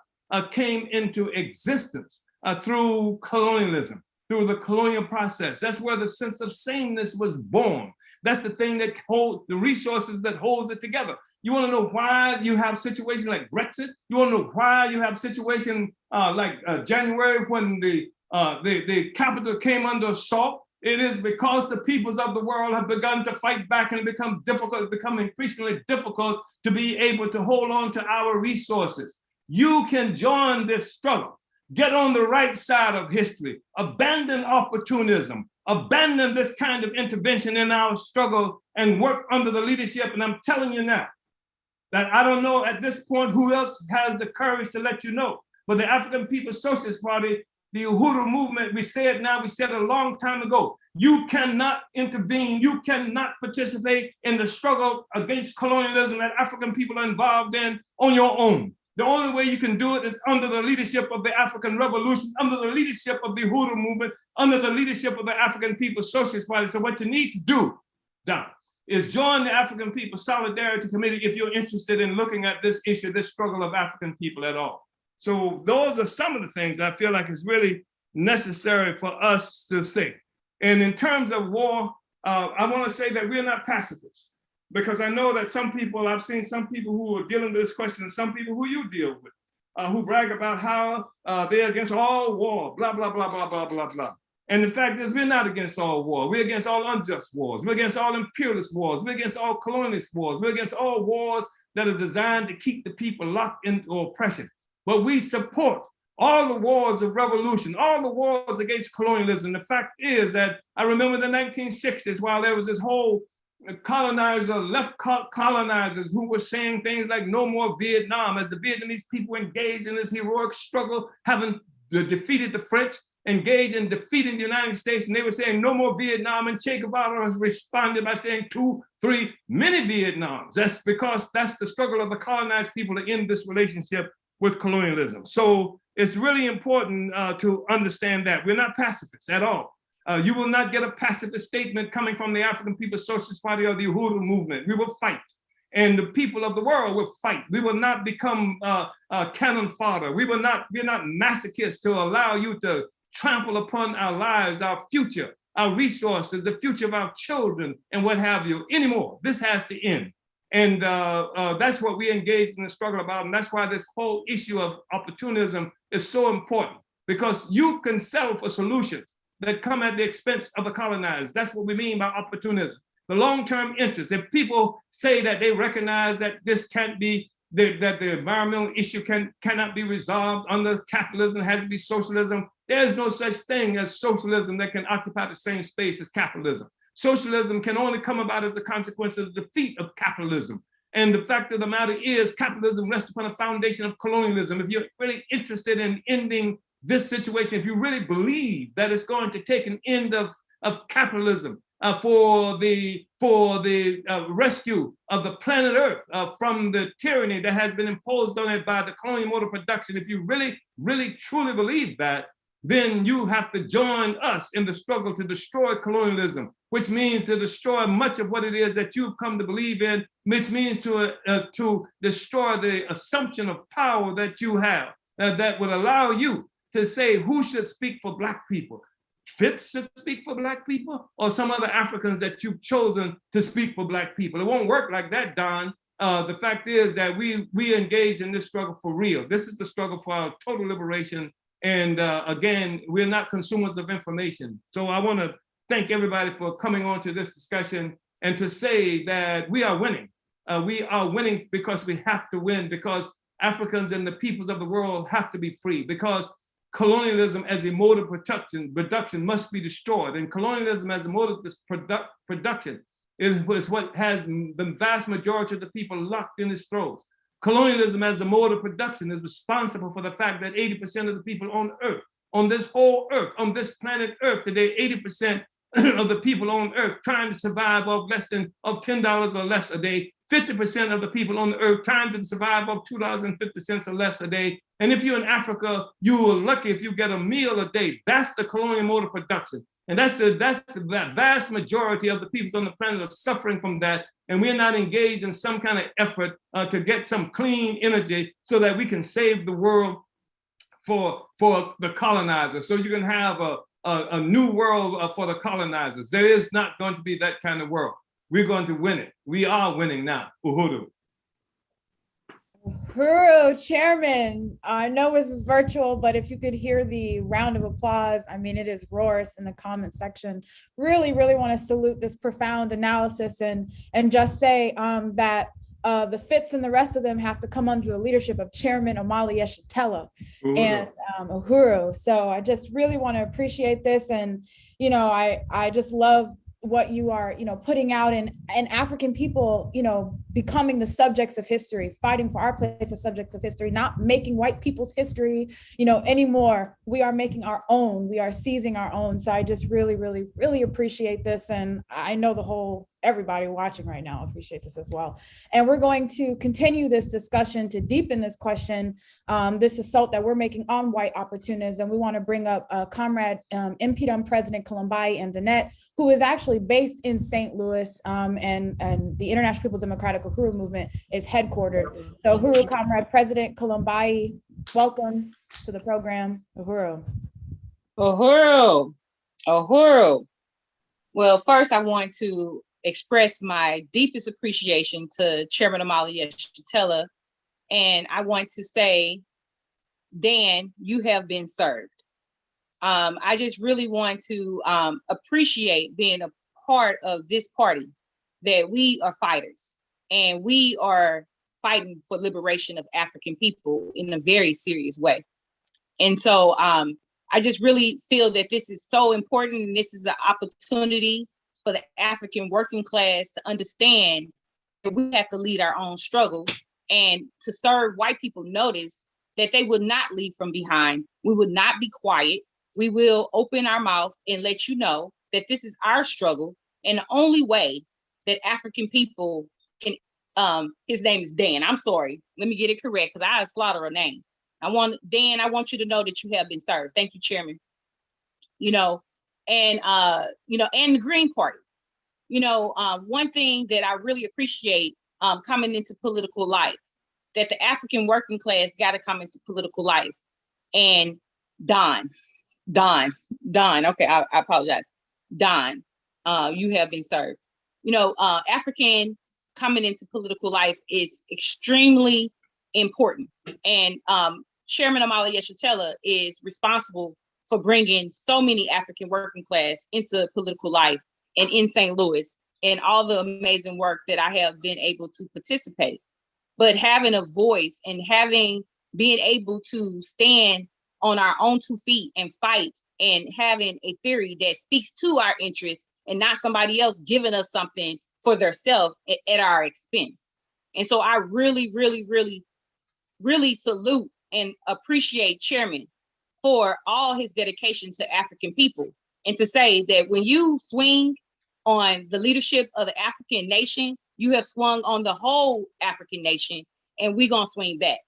came into existence through colonialism, through the colonial process. That's where the sense of sameness was born. That's the thing that holds the resources that holds it together. You want to know why you have situations like Brexit? You want to know why you have situations like January when the capital came under assault? It is because the peoples of the world have begun to fight back and become increasingly difficult to be able to hold on to our resources. You can join this struggle. Get on the right side of history. Abandon opportunism. Abandon this kind of intervention in our struggle and work under the leadership. And I'm telling you now that I don't know at this point who else has the courage to let you know. But the African People's Socialist Party, the Uhuru movement, we say it now, we said it a long time ago. You cannot intervene. You cannot participate in the struggle against colonialism that African people are involved in on your own. The only way you can do it is under the leadership of the African Revolution, under the leadership of the Uhuru movement, under the leadership of the African People's Socialist Party. So what you need to do, Don, is join the African People's Solidarity Committee if you're interested in looking at this issue, this struggle of African people at all. So those are some of the things I feel like is really necessary for us to say. And in terms of war, I want to say that we're not pacifists, because I know that some people, I've seen some people who are dealing with this question, and some people who you deal with, who brag about how they're against all war, blah, blah, blah, blah, blah, blah, blah. And the fact is, we're not against all war. We're against all unjust wars. We're against all imperialist wars. We're against all colonialist wars. We're against all wars that are designed to keep the people locked into oppression. But we support all the wars of revolution, all the wars against colonialism. The fact is that I remember the 1960s, while there was this whole left colonizers who were saying things like no more Vietnam, as the Vietnamese people engaged in this heroic struggle, having defeated the French, engaged in defeating the United States, and they were saying no more Vietnam, and Che Guevara responded by saying 2, 3, many Vietnams. That's because that's the struggle of the colonized people to end this relationship with colonialism. So it's really important to understand that we're not pacifists at all. You will not get a pacifist statement coming from the African People's Socialist Party or the Uhuru movement. We will fight. And the people of the world will fight. We will not become cannon fodder. We're not masochists to allow you to trample upon our lives, our future, our resources, the future of our children, and what have you anymore. This has to end. And that's what we engaged in the struggle about. And that's why this whole issue of opportunism is so important, because you can sell for solutions that come at the expense of the colonized. That's what we mean by opportunism. The long-term interest. If people say that they recognize that this can't be, that the environmental issue cannot be resolved under capitalism, it has to be socialism, there's no such thing as socialism that can occupy the same space as capitalism. Socialism can only come about as a consequence of the defeat of capitalism. And the fact of the matter is, capitalism rests upon a foundation of colonialism. If you're really interested in ending this situation, if you really believe that it's going to take an end of capitalism, for the rescue of the planet Earth from the tyranny that has been imposed on it by the colonial mode of production. If you really, truly believe that, then you have to join us in the struggle to destroy colonialism, which means to destroy much of what it is that you've come to believe in, which means to destroy the assumption of power that you have that would allow you to say who should speak for Black people. Fitz should speak for Black people, or some other Africans that you've chosen to speak for Black people. It won't work like that, Don. The fact is that we engage in this struggle for real. This is the struggle for our total liberation. And again, we're not consumers of information. So I want to thank everybody for coming on to this discussion and to say that we are winning. We are winning because we have to win, because Africans and the peoples of the world have to be free, because colonialism as a mode of production must be destroyed. And colonialism as a mode of production is what has the vast majority of the people locked in its throats. Colonialism as a mode of production is responsible for the fact that 80% of the people on Earth, on this whole Earth, on this planet Earth today, 80% of the people on Earth trying to survive off $10 or less a day, 50% of the people on the Earth trying to survive off $2.50 or less a day. And if you're in Africa, you are lucky if you get a meal a day. That's the colonial mode of production. And that's the vast majority of the people on the planet are suffering from that. And we're not engaged in some kind of effort to get some clean energy so that we can save the world for the colonizers. So you can have a new world for the colonizers. There is not going to be that kind of world. We're going to win it. We are winning now. Uhuru. Uhuru, Chairman, I know this is virtual, but if you could hear the round of applause, I mean, it is roars in the comment section. Really, really want to salute this profound analysis and just say that the Fitz and the rest of them have to come under the leadership of Chairman Omali Yeshitela and Uhuru. So I just really want to appreciate this. And, you know, I just love what you are, you know, putting out and African people, you know, becoming the subjects of history, fighting for our place as subjects of history, not making white people's history, you know, anymore. We are making our own, we are seizing our own. So I just really, really, really appreciate this. And I know everybody watching right now appreciates this as well. And we're going to continue this discussion to deepen this question, this assault that we're making on white opportunism. We want to bring up Comrade InPDUM President Kalambayi Andenet, who is actually based in St. Louis, and the International People's Democratic Uhuru Movement is headquartered. So Uhuru, Comrade President Kalambayi, welcome to the program. Uhuru. Uhuru. Well, first I want to express my deepest appreciation to Chairman Omali Yeshitela, and I want to say, Dan, you have been served. I just really want to appreciate being a part of this party, that we are fighters and we are fighting for liberation of African people in a very serious way. And so I just really feel that this is so important, and this is an opportunity for the African working class to understand that we have to lead our own struggle, and to serve white people notice that they will not leave from behind. We will not be quiet. We will open our mouth and let you know that this is our struggle. And the only way that African people can, his name is Dan, I'm sorry, let me get it correct because I slaughter a name. Dan, I want you to know that you have been served. Thank you, Chairman. You know, and and the Green Party. You know, one thing that I really appreciate coming into political life, that the African working class got to come into political life. And Don, okay, I apologize. Don, you have been served. You know, African coming into political life is extremely important. And Chairman Omali Yeshitela is responsible for bringing so many African working class into political life and in St. Louis, and all the amazing work that I have been able to participate. But having a voice and being able to stand on our own 2 feet and fight, and having a theory that speaks to our interests and not somebody else giving us something for themselves at our expense. And so I really, really, really, really salute and appreciate Chairman for all his dedication to African people, and to say that when you swing on the leadership of the African nation. You have swung on the whole African nation, and we're gonna swing back.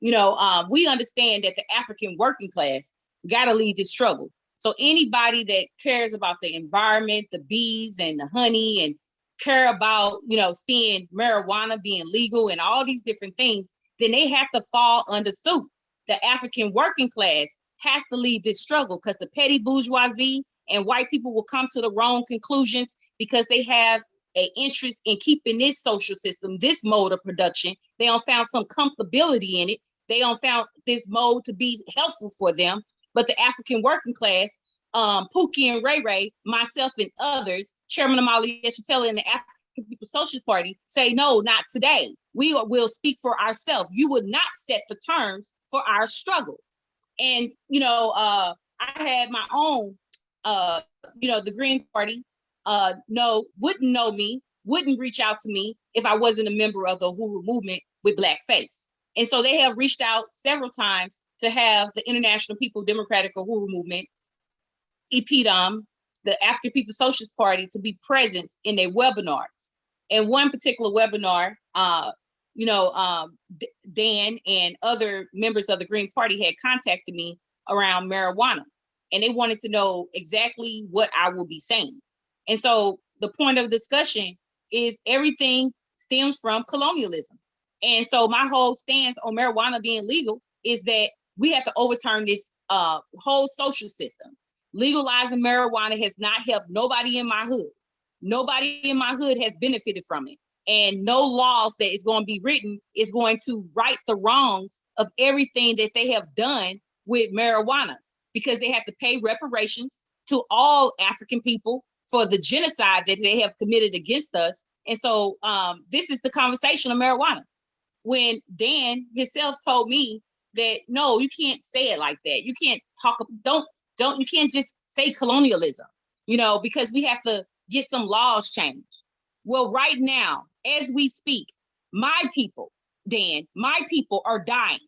We understand that the African working class gotta lead this struggle. So anybody that cares about the environment, the bees and the honey, and care about, seeing marijuana being legal and all these different things, then they have to fall under suit. The African working class has to lead this struggle, because the petty bourgeoisie and white people will come to the wrong conclusions because they have an interest in keeping this social system, this mode of production. They don't found some comfortability in it. They don't found this mode to be helpful for them. But the African working class, Pookie and Ray Ray, myself and others, Chairman Omali, Yeshitela, and the African People's Socialist Party say, no, not today. We will speak for ourselves. You would not set the terms for our struggle. And, I had my own, the Green Party, wouldn't know me, wouldn't reach out to me if I wasn't a member of the Uhuru movement with blackface. And so they have reached out several times to have the International People Democratic Uhuru movement, InPDUM, the African People's Socialist Party, to be present in their webinars. And one particular webinar, Dan and other members of the Green Party had contacted me around marijuana, and they wanted to know exactly what I will be saying. And so the point of discussion is everything stems from colonialism. And so my whole stance on marijuana being legal is that we have to overturn this whole social system. Legalizing marijuana has not helped nobody in my hood. Nobody in my hood has benefited from it. And no laws that is going to be written is going to right the wrongs of everything that they have done with marijuana, because they have to pay reparations to all African people for the genocide that they have committed against us. And so this is the conversation of marijuana. When Dan himself told me that, no, you can't say it like that. You can't talk, you can't just say colonialism, because we have to get some laws changed. Well, right now, as we speak, my people, Dan, my people are dying.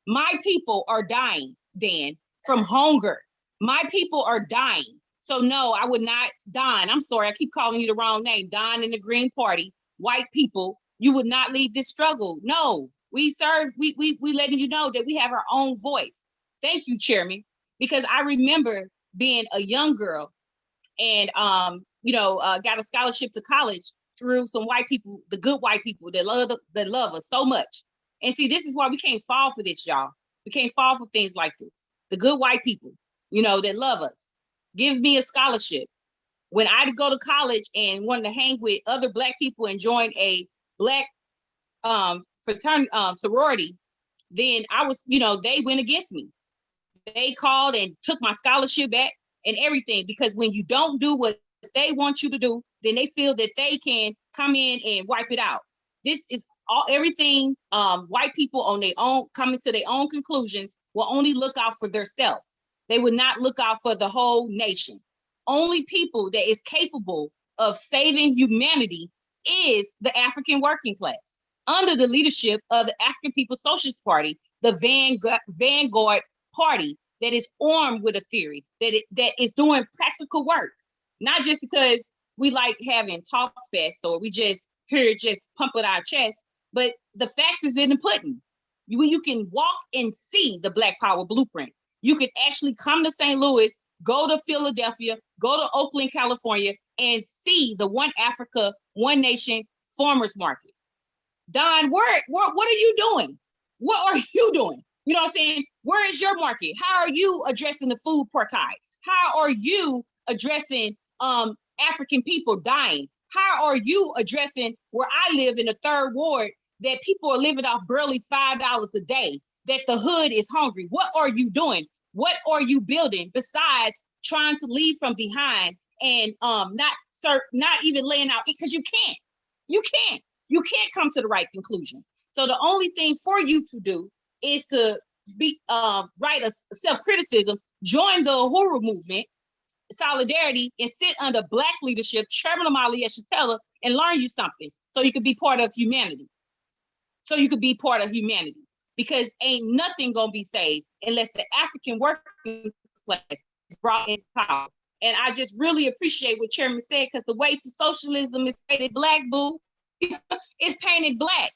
My people are dying, Dan, from hunger. My people are dying. So no, I would not, Don, I'm sorry, I keep calling you the wrong name, Don in the Green Party, white people, you would not lead this struggle. No, we letting you know that we have our own voice. Thank you, Chairman, because I remember being a young girl and, got a scholarship to college through some white people, the good white people that love us so much. And see, this is why we can't fall for this, y'all. We can't fall for things like this. The good white people, that love us, give me a scholarship. When I go to college and wanted to hang with other Black people and join a Black fraternity, sorority, then I was, they went against me. They called and took my scholarship back and everything, because when you don't do what they want you to do, then they feel that they can come in and wipe it out. This is everything white people on their own, coming to their own conclusions, will only look out for themselves. They would not look out for the whole nation. Only people that is capable of saving humanity is the African working class, under the leadership of the African People's Socialist Party, the vanguard party that is armed with a theory, that is doing practical work, not just because we like having talk fest or we just here just pump it our chest, but the facts is in the pudding. You can walk and see the Black Power blueprint. You can actually come to St. Louis, go to Philadelphia, go to Oakland, California, and see the One Africa, One Nation farmers market. Don, what are you doing? What are you doing? You know what I'm saying? Where is your market? How are you addressing the food apartheid? How are you addressing African people dying? How are you addressing where I live in the 3rd ward, that people are living off barely $5 a day, that the hood is hungry? What are you doing? What are you building besides trying to leave from behind and not even laying out, because you can't come to the right conclusion. So the only thing for you to do is to write a self-criticism, join the Uhuru movement, solidarity, and sit under Black leadership, Chairman Omali Yeshitela, and learn you something so you could be part of humanity. Because ain't nothing gonna be saved unless the African working class is brought into power. And I just really appreciate what Chairman said, because the way to socialism is painted black, boo. It's painted black.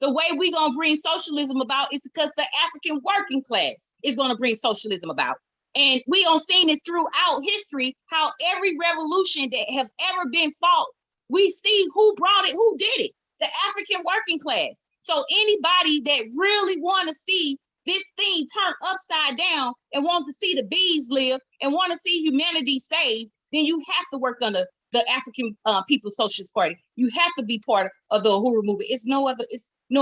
The way we gonna bring socialism about is because the African working class is gonna bring socialism about. And we don't seen this throughout history, how every revolution that has ever been fought, we see who brought it, who did it, the African working class. So anybody that really want to see this thing turned upside down and want to see the bees live and want to see humanity saved, then you have to work under the African People's Socialist Party. You have to be part of the Uhuru movement. It's no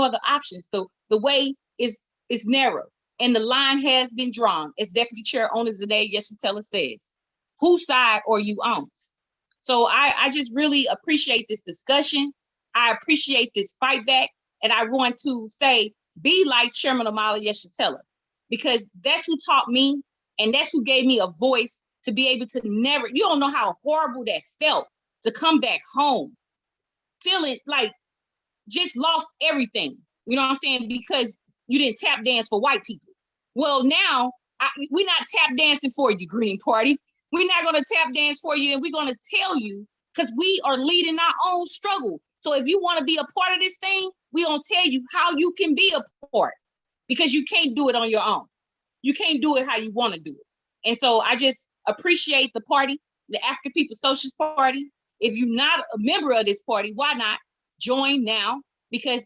other options. So the way is narrow, and the line has been drawn, as Deputy Chair Onizade Yeshitela says. Whose side are you on? So I just really appreciate this discussion. I appreciate this fight back, and I want to say, be like Chairman Omali Yeshitela, because that's who taught me, and that's who gave me a voice to be able to never, you don't know how horrible that felt to come back home, feeling like just lost everything. You know what I'm saying? Because you didn't tap dance for white people. Well, now we're not tap dancing for you, Green Party. We're not going to tap dance for you, and we're going to tell you, because we are leading our own struggle. So if you want to be a part of this thing, we're going to tell you how you can be a part, because you can't do it on your own. You can't do it how you want to do it. And so I just appreciate the party, the African People's Socialist Party. If you're not a member of this party, why not join now? Because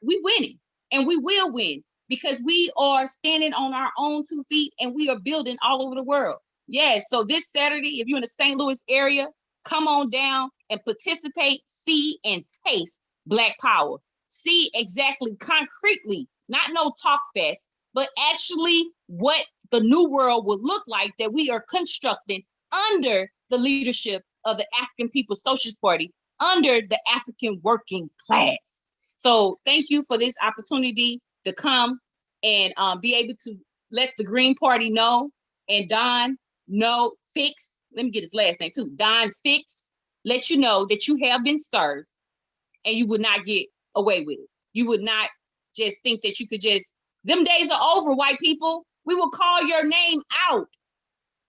we winning, and we will win, because we are standing on our own 2 feet, and we are building all over the world. Yes, so this Saturday, if you're in the St. Louis area, come on down and participate, see, and taste Black Power. See exactly, concretely, not no talk fest, but actually what the new world will look like that we are constructing under the leadership of the African People's Socialist Party, under the African working class. So thank you for this opportunity to come and be able to let the Green Party know, and Don Fix, let me get his last name too, Don Fix, let you know that you have been served, and you would not get away with it. You would not just think that you could just, them days are over, white people. We will call your name out.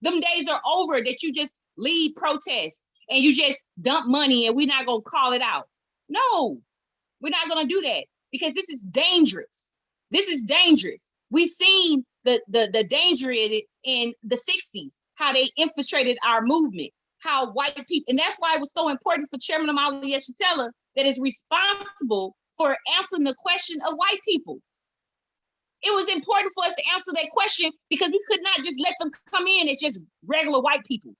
Them days are over that you just lead protests and you just dump money and we're not gonna call it out. No, we're not gonna do that, because this is dangerous. This is dangerous. We've seen the danger in it in the 60s, how they infiltrated our movement, how white people, and that's why it was so important for Chairman Omali Yeshitela that is responsible for answering the question of white people. It was important for us to answer that question, because we could not just let them come in as just regular white people.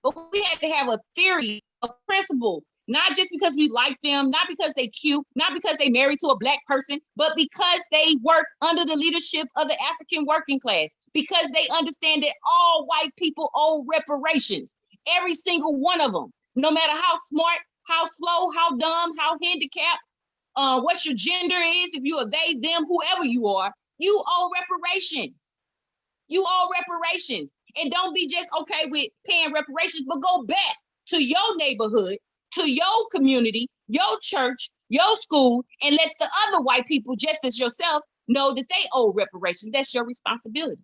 But we had to have a theory, a principle, not just because we like them, not because they cute, not because they married to a Black person, but because they work under the leadership of the African working class, because they understand that all white people owe reparations, every single one of them, no matter how smart, how slow, how dumb, how handicapped, what your gender is, if you are they, them, whoever you are, you owe reparations. You owe reparations. And don't be just okay with paying reparations, but go back to your neighborhood, to your community, your church, your school, and let the other white people, just as yourself, know that they owe reparations. That's your responsibility.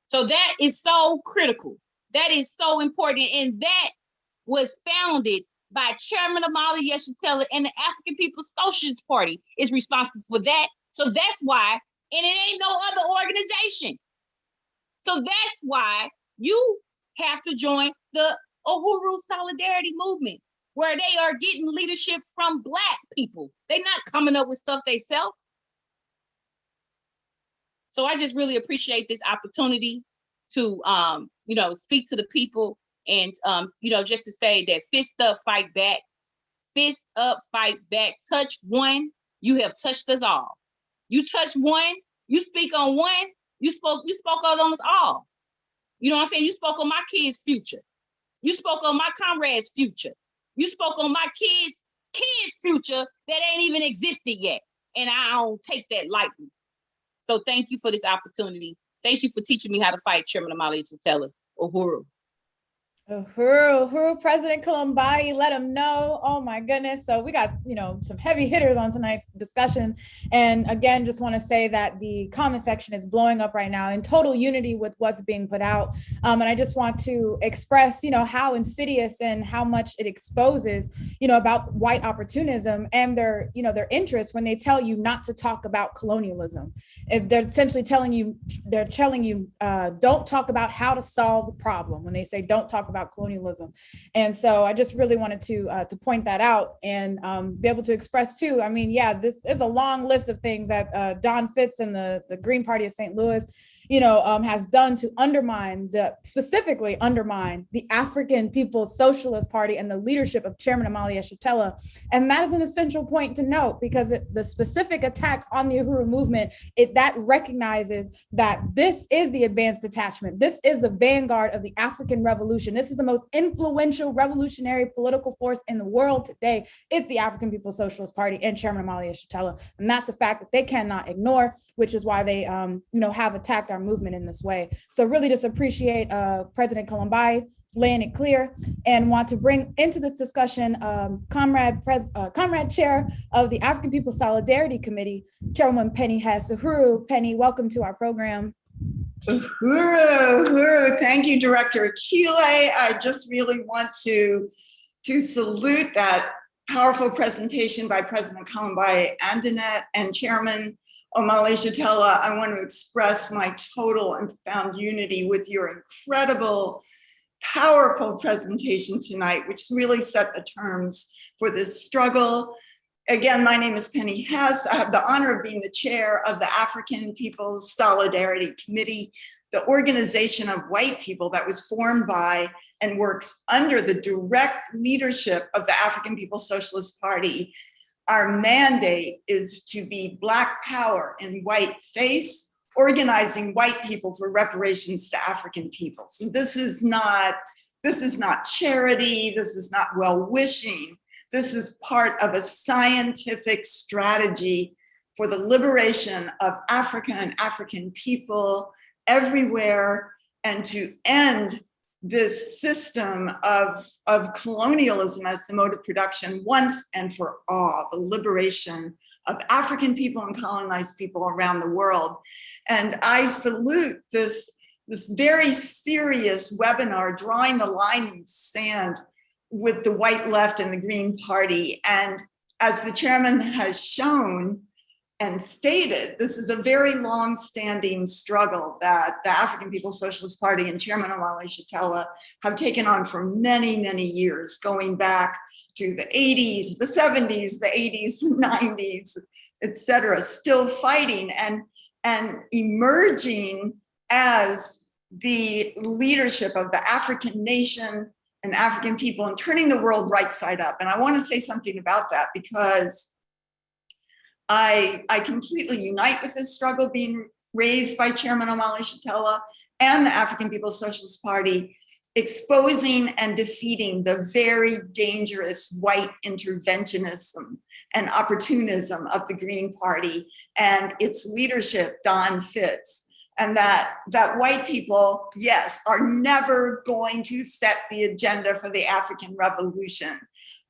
So that is so critical. That is so important. And that was founded by Chairman Omali Yeshitela, and the African People's Socialist Party is responsible for that. So that's why, and it ain't no other organization. So that's why you have to join the Uhuru Solidarity Movement, where they are getting leadership from Black people. They're not coming up with stuff themselves. So I just really appreciate this opportunity to, speak to the people, and, just to say that fist up, fight back. Fist up, fight back. Touch one, you have touched us all. You touch one, you speak on one, you spoke on us all. You know what I'm saying? You spoke on my kids' future. You spoke on my comrades' future. You spoke on my kids' future that ain't even existed yet. And I don't take that lightly. So thank you for this opportunity. Thank you for teaching me how to fight, Chairman Omali Yeshitela, Uhuru. Uhuru, President Kalambayi, let him know. Oh my goodness. So we got, some heavy hitters on tonight's discussion. And again, just want to say that the comment section is blowing up right now in total unity with what's being put out. And I just want to express, how insidious and how much it exposes, about white opportunism and their interest when they tell you not to talk about colonialism. If they're essentially telling you, don't talk about how to solve the problem when they say don't talk about colonialism. And so I just really wanted to point that out and be able to express too. I mean, this is a long list of things that Don Fitz and the Green Party of St. Louis has done to specifically undermine the African People's Socialist Party and the leadership of Chairman Omali Yeshitela. And that is an essential point to note, because the specific attack on the Uhuru movement, that recognizes that this is the advanced detachment. This is the vanguard of the African Revolution. This is the most influential revolutionary political force in the world today. It's the African People's Socialist Party and Chairman Omali Yeshitela. And that's a fact that they cannot ignore, which is why they, have attacked our movement in this way. So really just appreciate President Kalambayi laying it clear, and want to bring into this discussion Comrade Chair of the African People's Solidarity Committee, Chairwoman Penny Hess. Uhuru, Penny, welcome to our program. Uhuru, thank you, Director Akile. I just really want to salute that powerful presentation by President Kalambayi, Andenet, and Chairman Omali Yeshitela. I want to express my total and profound unity with your incredible, powerful presentation tonight, which really set the terms for this struggle. Again, my name is Penny Hess. I have the honor of being the chair of the African People's Solidarity Committee, the organization of white people that was formed by and works under the direct leadership of the African People's Socialist Party. Our mandate is to be Black power in white face, organizing white people for reparations to African people. So this is not charity, this is not well-wishing. This is part of a scientific strategy for the liberation of Africa and African people everywhere, and to end this system of colonialism as the mode of production once and for all, the liberation of African people and colonized people around the world. And I salute this very serious webinar, drawing the line in the sand with the white left and the Green Party. And as the chairman has shown and stated, this is a very long-standing struggle that the African People's Socialist Party and Chairman Omali Yeshitela have taken on for many, many years, going back to the 80s, the 70s, the 80s, the 90s, et cetera, still fighting and emerging as the leadership of the African nation and African people, and turning the world right side up. And I want to say something about that, because I completely unite with this struggle being raised by Chairman Omali Yeshitela and the African People's Socialist Party, exposing and defeating the very dangerous white interventionism and opportunism of the Green Party and its leadership, Don Fitz. And that white people, yes, are never going to set the agenda for the African Revolution.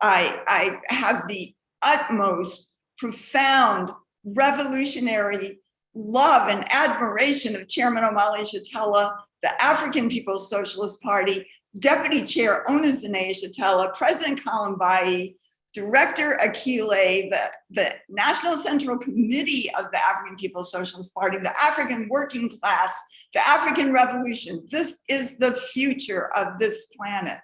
I have the utmost profound revolutionary love and admiration of Chairman Omali Yeshitela, the African People's Socialist Party, Deputy Chair Onizine Yeshitela, President Kalambayi, Director Akile, the National Central Committee of the African People's Socialist Party, the African working class, the African Revolution. This is the future of this planet.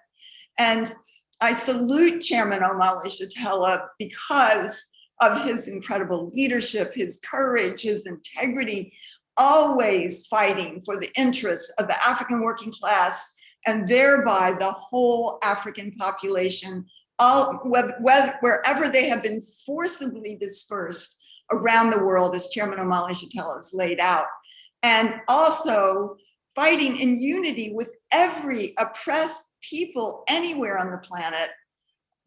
And I salute Chairman Omali Yeshitela because of his incredible leadership, his courage, his integrity, always fighting for the interests of the African working class and thereby the whole African population, wherever they have been forcibly dispersed around the world, as Chairman Omali Yeshitela has laid out. And also fighting in unity with every oppressed people anywhere on the planet,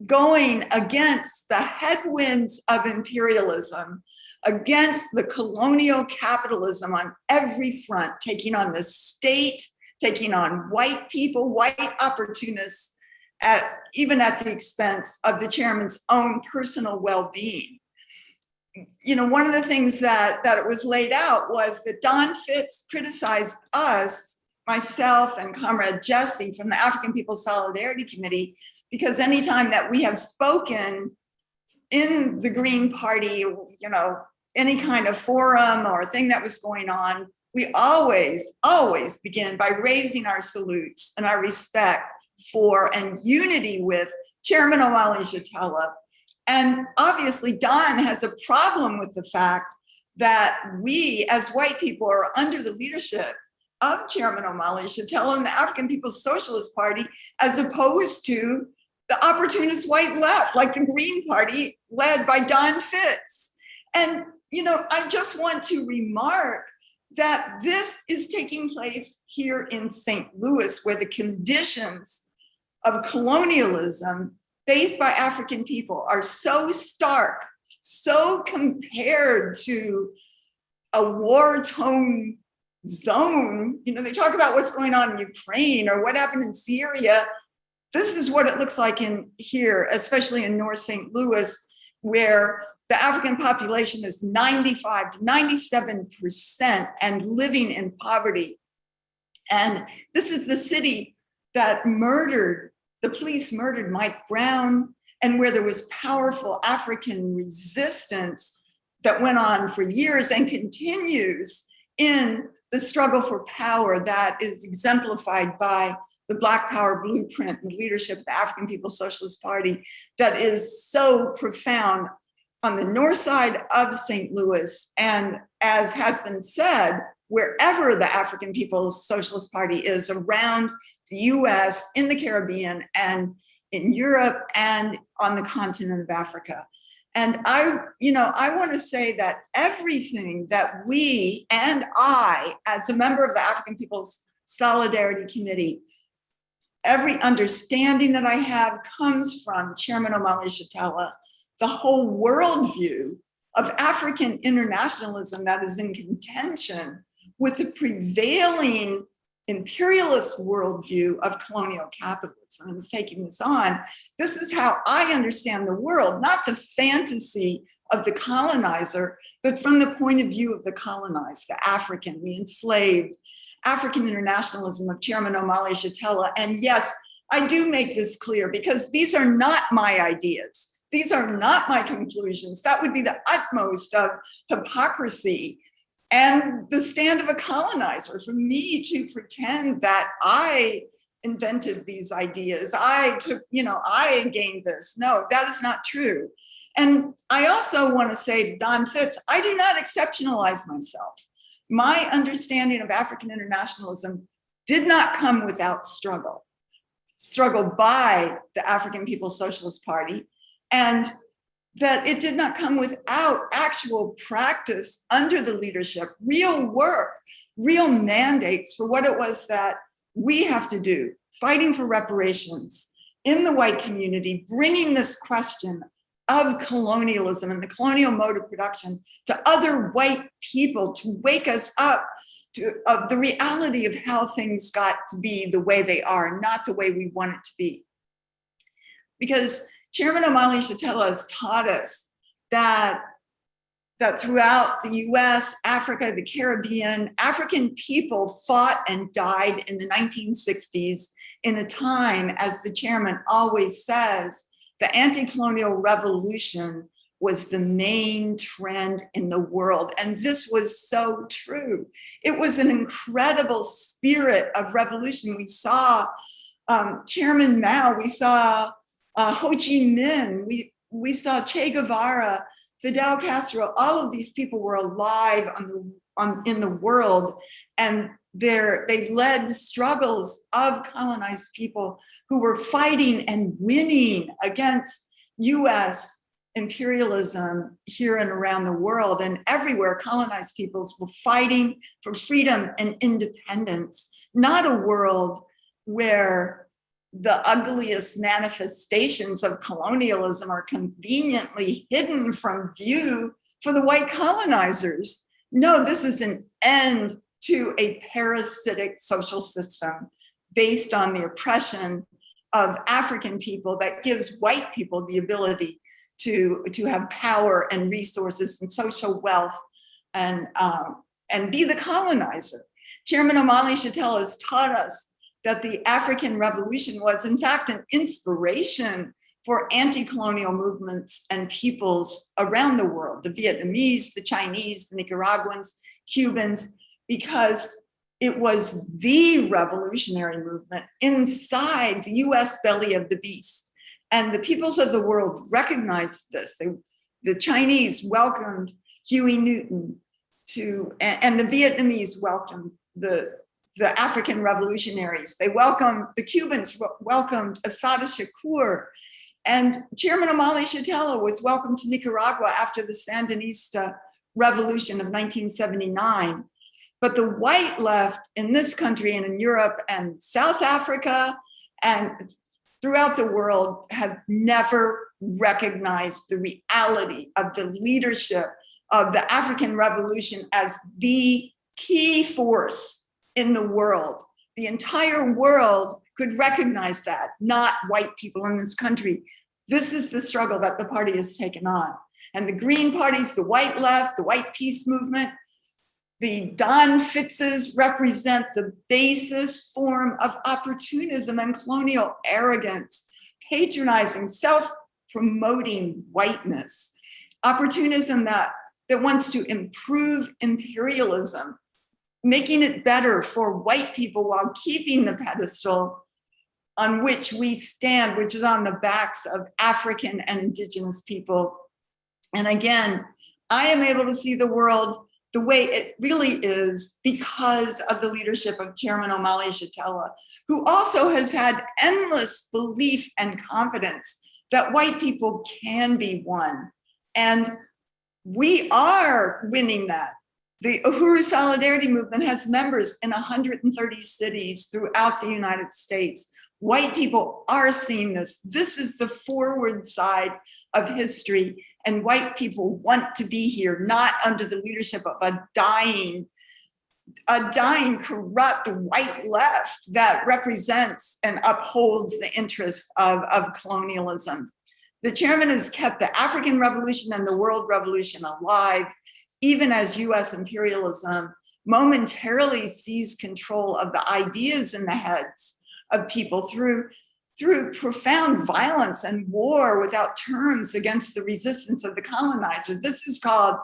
going against the headwinds of imperialism, against the colonial capitalism on every front, taking on the state, taking on white people, white opportunists, even at the expense of the chairman's own personal well-being. You know, one of the things that it was laid out was that Don Fitz criticized us, myself and Comrade Jesse from the African People's Solidarity Committee, because anytime that we have spoken in the Green Party, you know, any kind of forum or thing that was going on, we always begin by raising our salutes and our respect for and unity with Chairman Omali Yeshitela. And obviously, Don has a problem with the fact that we, as white people, are under the leadership of Chairman Omali Yeshitela and the African People's Socialist Party, as opposed to the opportunist white left, like the Green Party, led by Don Fitz. And, you know, I just want to remark that this is taking place here in St. Louis, where the conditions of colonialism faced by African people are so stark, so compared to a war-torn zone. You know, they talk about what's going on in Ukraine or what happened in Syria. This is what it looks like in here, especially in North St. Louis, where the African population is 95 to 97% and living in poverty. And this is the city that the police murdered Mike Brown, and where there was powerful African resistance that went on for years and continues in the struggle for power that is exemplified by the Black Power blueprint and the leadership of the African People's Socialist Party that is so profound on the north side of St. Louis. And as has been said, wherever the African People's Socialist Party is around the US, in the Caribbean, and in Europe, and on the continent of Africa. And I want to say that everything that we and I, as a member of the African People's Solidarity Committee, every understanding that I have comes from Chairman Omali Yeshitela, the whole worldview of African internationalism that is in contention with the prevailing imperialist worldview of colonial capitalism. I was taking this on. This is how I understand the world, not the fantasy of the colonizer, but from the point of view of the colonized, the African, the enslaved, African internationalism of Chairman Omali Yeshitela. And yes, I do make this clear because these are not my ideas. These are not my conclusions. That would be the utmost of hypocrisy and the stand of a colonizer for me to pretend that I invented these ideas. I gained this. No, that is not true. And I also want to say to Don Fitz, I do not exceptionalize myself. My understanding of African internationalism did not come without struggle by the African People's Socialist Party, and that it did not come without actual practice under the leadership, real work, real mandates for what it was that we have to do, fighting for reparations in the white community, bringing this question of colonialism and the colonial mode of production to other white people to wake us up to the reality of how things got to be the way they are, not the way we want it to be. Because Chairman Omali Yeshitela has taught us that throughout the US, Africa, the Caribbean, African people fought and died in the 1960s in a time, as the chairman always says, the anti-colonial revolution was the main trend in the world. And this was so true. It was an incredible spirit of revolution. We saw Chairman Mao, we saw Ho Chi Minh, we saw Che Guevara, Fidel Castro. All of these people were alive in the world, and they led struggles of colonized people who were fighting and winning against US imperialism here and around the world. And everywhere, colonized peoples were fighting for freedom and independence, not a world where the ugliest manifestations of colonialism are conveniently hidden from view for the white colonizers. No, this is an end to a parasitic social system based on the oppression of African people that gives white people the ability to have power and resources and social wealth and be the colonizer. Chairman Omali Yeshitela has taught us that the African Revolution was in fact an inspiration for anti-colonial movements and peoples around the world, the Vietnamese, the Chinese, the Nicaraguans, Cubans, because it was the revolutionary movement inside the US belly of the beast. And the peoples of the world recognized this. The Chinese welcomed Huey Newton and the Vietnamese welcomed the African revolutionaries. The Cubans welcomed Assata Shakur. And Chairman Omali Yeshitela was welcomed to Nicaragua after the Sandinista revolution of 1979. But the white left in this country and in Europe and South Africa and throughout the world have never recognized the reality of the leadership of the African Revolution as the key force in the world. The entire world could recognize that, not white people in this country. This is the struggle that the party has taken on. And the Green parties, the white left, the white peace movement, the Don Fitzes represent the basis form of opportunism and colonial arrogance, patronizing, self-promoting whiteness. Opportunism that wants to improve imperialism, making it better for white people while keeping the pedestal on which we stand, which is on the backs of African and indigenous people. And again, I am able to see the world the way it really is because of the leadership of Chairman Omali Yeshitela, who also has had endless belief and confidence that white people can be one. And we are winning that. The Uhuru Solidarity Movement has members in 130 cities throughout the United States. White people are seeing this. This is the forward side of history, and white people want to be here, not under the leadership of a dying, corrupt white left that represents and upholds the interests of colonialism. The chairman has kept the African Revolution and the World Revolution alive, even as US imperialism momentarily seized control of the ideas in the heads of people through profound violence and war without terms against the resistance of the colonizer. This is called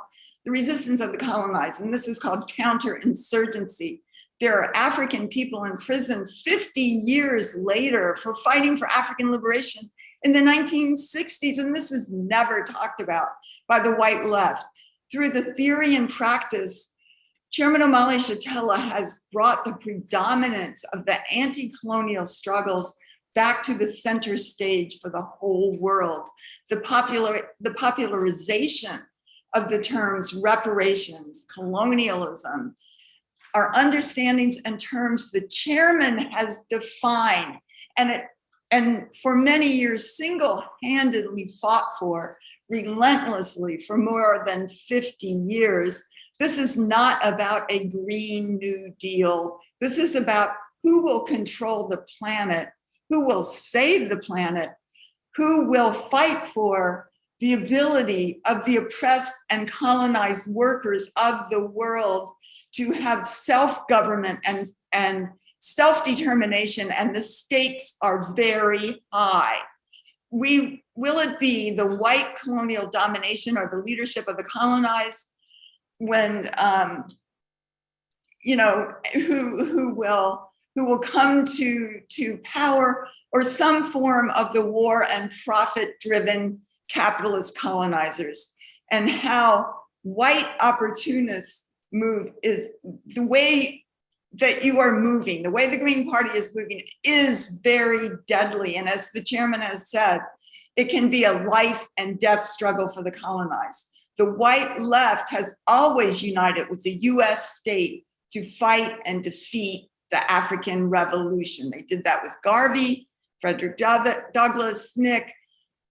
the resistance of the colonized, and this is called counterinsurgency. There are African people in prison 50 years later for fighting for African liberation in the 1960s, and this is never talked about by the white left. Through the theory and practice, Chairman Omali Yeshitela has brought the predominance of the anti-colonial struggles back to the center stage for the whole world. The popularization of the terms reparations, colonialism, are understandings and terms the chairman has defined and for many years single-handedly fought for relentlessly for more than 50 years. This is not about a Green New Deal. This is about who will control the planet, who will save the planet, who will fight for the ability of the oppressed and colonized workers of the world to have self-government and self-determination, and the stakes are very high. Will it be the white colonial domination or the leadership of the colonized when, who will come to power, or some form of the war and profit-driven capitalist colonizers? And how white opportunists move is the way that you are moving, the way the Green Party is moving is very deadly. And as the chairman has said, it can be a life and death struggle for the colonized. The white left has always united with the US state to fight and defeat the African Revolution. They did that with Garvey, Frederick Douglass, SNCC,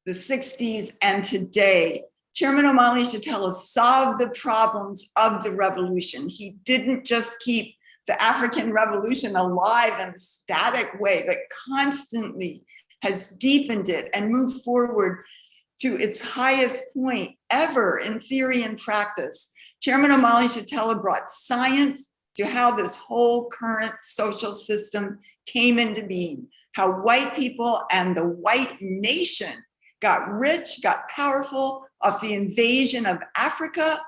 the 60s, and today. Chairman Omali Yeshitela solved the problems of the revolution. He didn't just keep the African Revolution alive in a static way, but constantly has deepened it and moved forward to its highest point ever in theory and practice. Chairman Omali Yeshitela brought science to how this whole current social system came into being, how white people and the white nation got rich, got powerful off the invasion of Africa,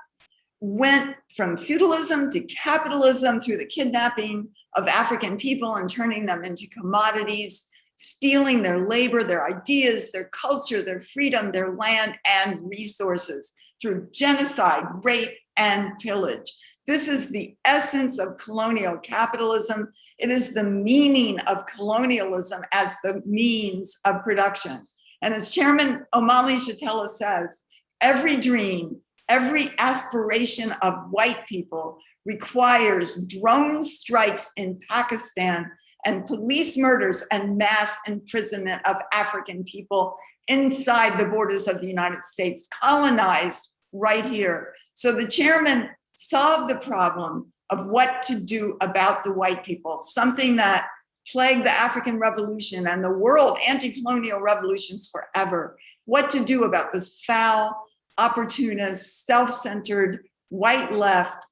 went from feudalism to capitalism through the kidnapping of African people and turning them into commodities, stealing their labor, their ideas, their culture, their freedom, their land, and resources through genocide, rape, and pillage. This is the essence of colonial capitalism. It is the meaning of colonialism as the means of production. And as Chairman Omali Yeshitela says, every dream, every aspiration of white people requires drone strikes in Pakistan and police murders and mass imprisonment of African people inside the borders of the United States, colonized right here. So the chairman solved the problem of what to do about the white people, something that plagued the African Revolution and the world anti-colonial revolutions forever. What to do about this foul, opportunist, self-centered white left,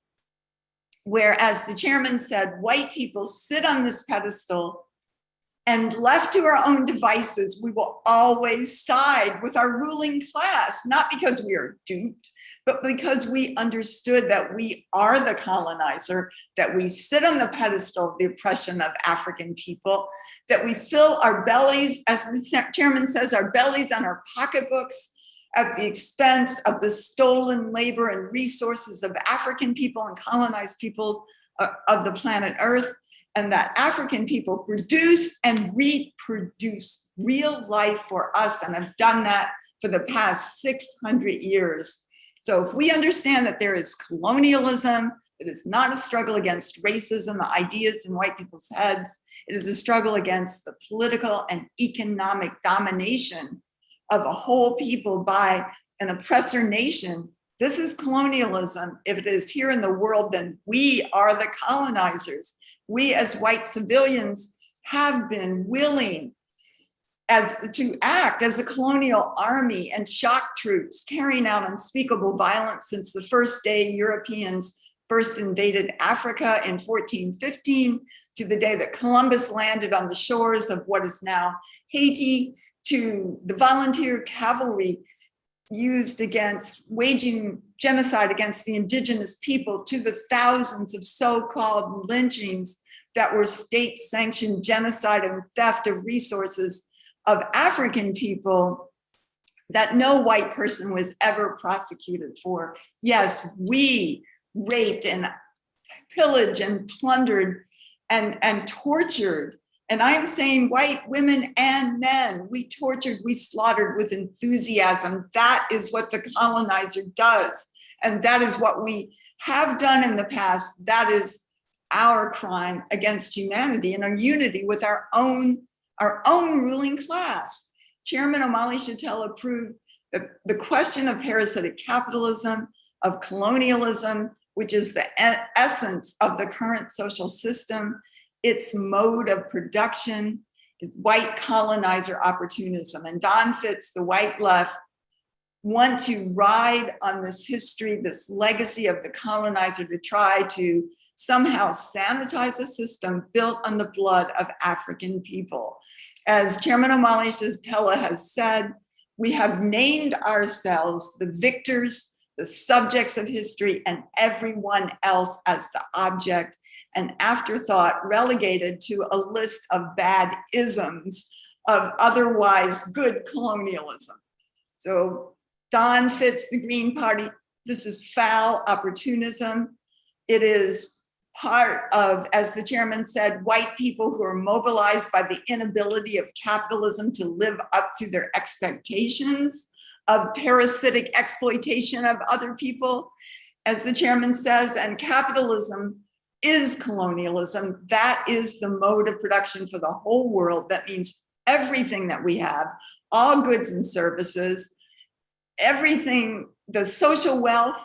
where, as the chairman said, white people sit on this pedestal and left to our own devices, we will always side with our ruling class, not because we are duped, but because we understood that we are the colonizer, that we sit on the pedestal of the oppression of African people, that we fill our bellies, as the chairman says, our bellies and our pocketbooks at the expense of the stolen labor and resources of African people and colonized people of the planet Earth, and that African people produce and reproduce real life for us and have done that for the past 600 years. So if we understand that there is colonialism, it is not a struggle against racism, the ideas in white people's heads, it is a struggle against the political and economic domination of a whole people by an oppressor nation. This is colonialism. If it is here in the world, then we are the colonizers. We as white civilians have been willing to act as a colonial army and shock troops, carrying out unspeakable violence since the first day Europeans first invaded Africa in 1415, to the day that Columbus landed on the shores of what is now Haiti, to the volunteer cavalry used against waging genocide against the indigenous people, to the thousands of so-called lynchings that were state-sanctioned genocide and theft of resources of African people that no white person was ever prosecuted for. Yes, we raped and pillaged and plundered and tortured. And I'm saying white women and men, we tortured, we slaughtered with enthusiasm. That is what the colonizer does. And that is what we have done in the past. That is our crime against humanity and our unity with our own ruling class. Chairman Omali Yeshitela proved that the question of parasitic capitalism, of colonialism, which is the essence of the current social system, its mode of production, is white colonizer opportunism. And Don Fitz, the white left, want to ride on this history, this legacy of the colonizer, to try to somehow sanitize a system built on the blood of African people. As Chairman Omali Yeshitela has said, we have named ourselves the victors, the subjects of history, and everyone else as the object, an afterthought relegated to a list of bad isms of otherwise good colonialism. So Don Fitz, the Green Party, this is foul opportunism. It is part of, as the chairman said, white people who are mobilized by the inability of capitalism to live up to their expectations of parasitic exploitation of other people, as the chairman says, and capitalism is colonialism. That is the mode of production for the whole world. That means everything that we have, all goods and services, everything, the social wealth,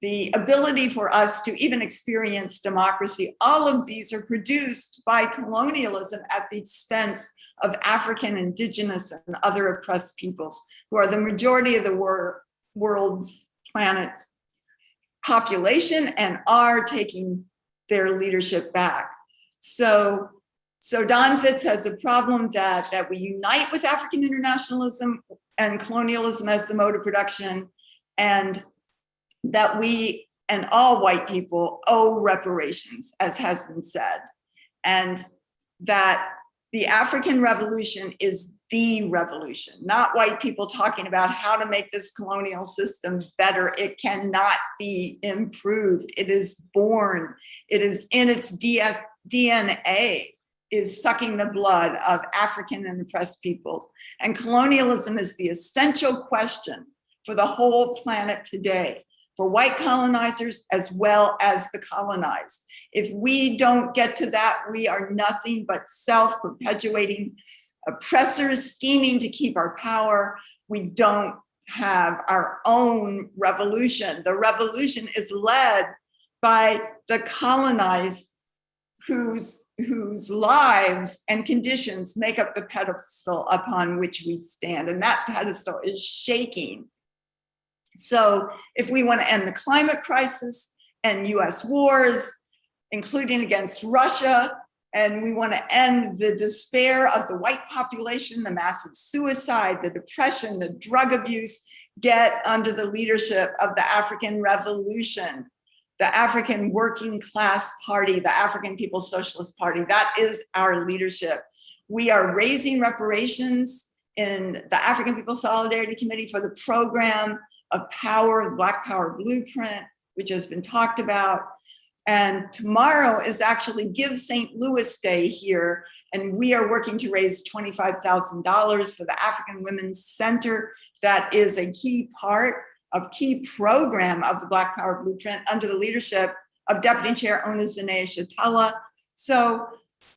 the ability for us to even experience democracy, all of these are produced by colonialism at the expense of African, indigenous, and other oppressed peoples, who are the majority of the world's planet's population and are taking their leadership back. So Don Fitts has a problem that we unite with African internationalism and colonialism as the mode of production, and that we and all white people owe reparations, as has been said, and that the African revolution is the revolution, not white people talking about how to make this colonial system better. It cannot be improved. It is born. It is in its DNA, is sucking the blood of African and oppressed peoples. And colonialism is the essential question for the whole planet today, for white colonizers as well as the colonized. If we don't get to that, we are nothing but self-perpetuating oppressors scheming to keep our power. We don't have our own revolution. The revolution is led by the colonized whose lives and conditions make up the pedestal upon which we stand. And that pedestal is shaking. So if we want to end the climate crisis and US wars, including against Russia, and we want to end the despair of the white population, the massive suicide, the depression, the drug abuse, get under the leadership of the African Revolution, the African Working Class Party, the African People's Socialist Party. That is our leadership. We are raising reparations in the African People's Solidarity Committee for the program of power, the Black Power Blueprint, which has been talked about. And tomorrow is actually Give St. Louis Day here, and we are working to raise $25,000 for the African Women's Center. That is a key part, a key program of the Black Power Blueprint under the leadership of Deputy Chair Yeshitela. So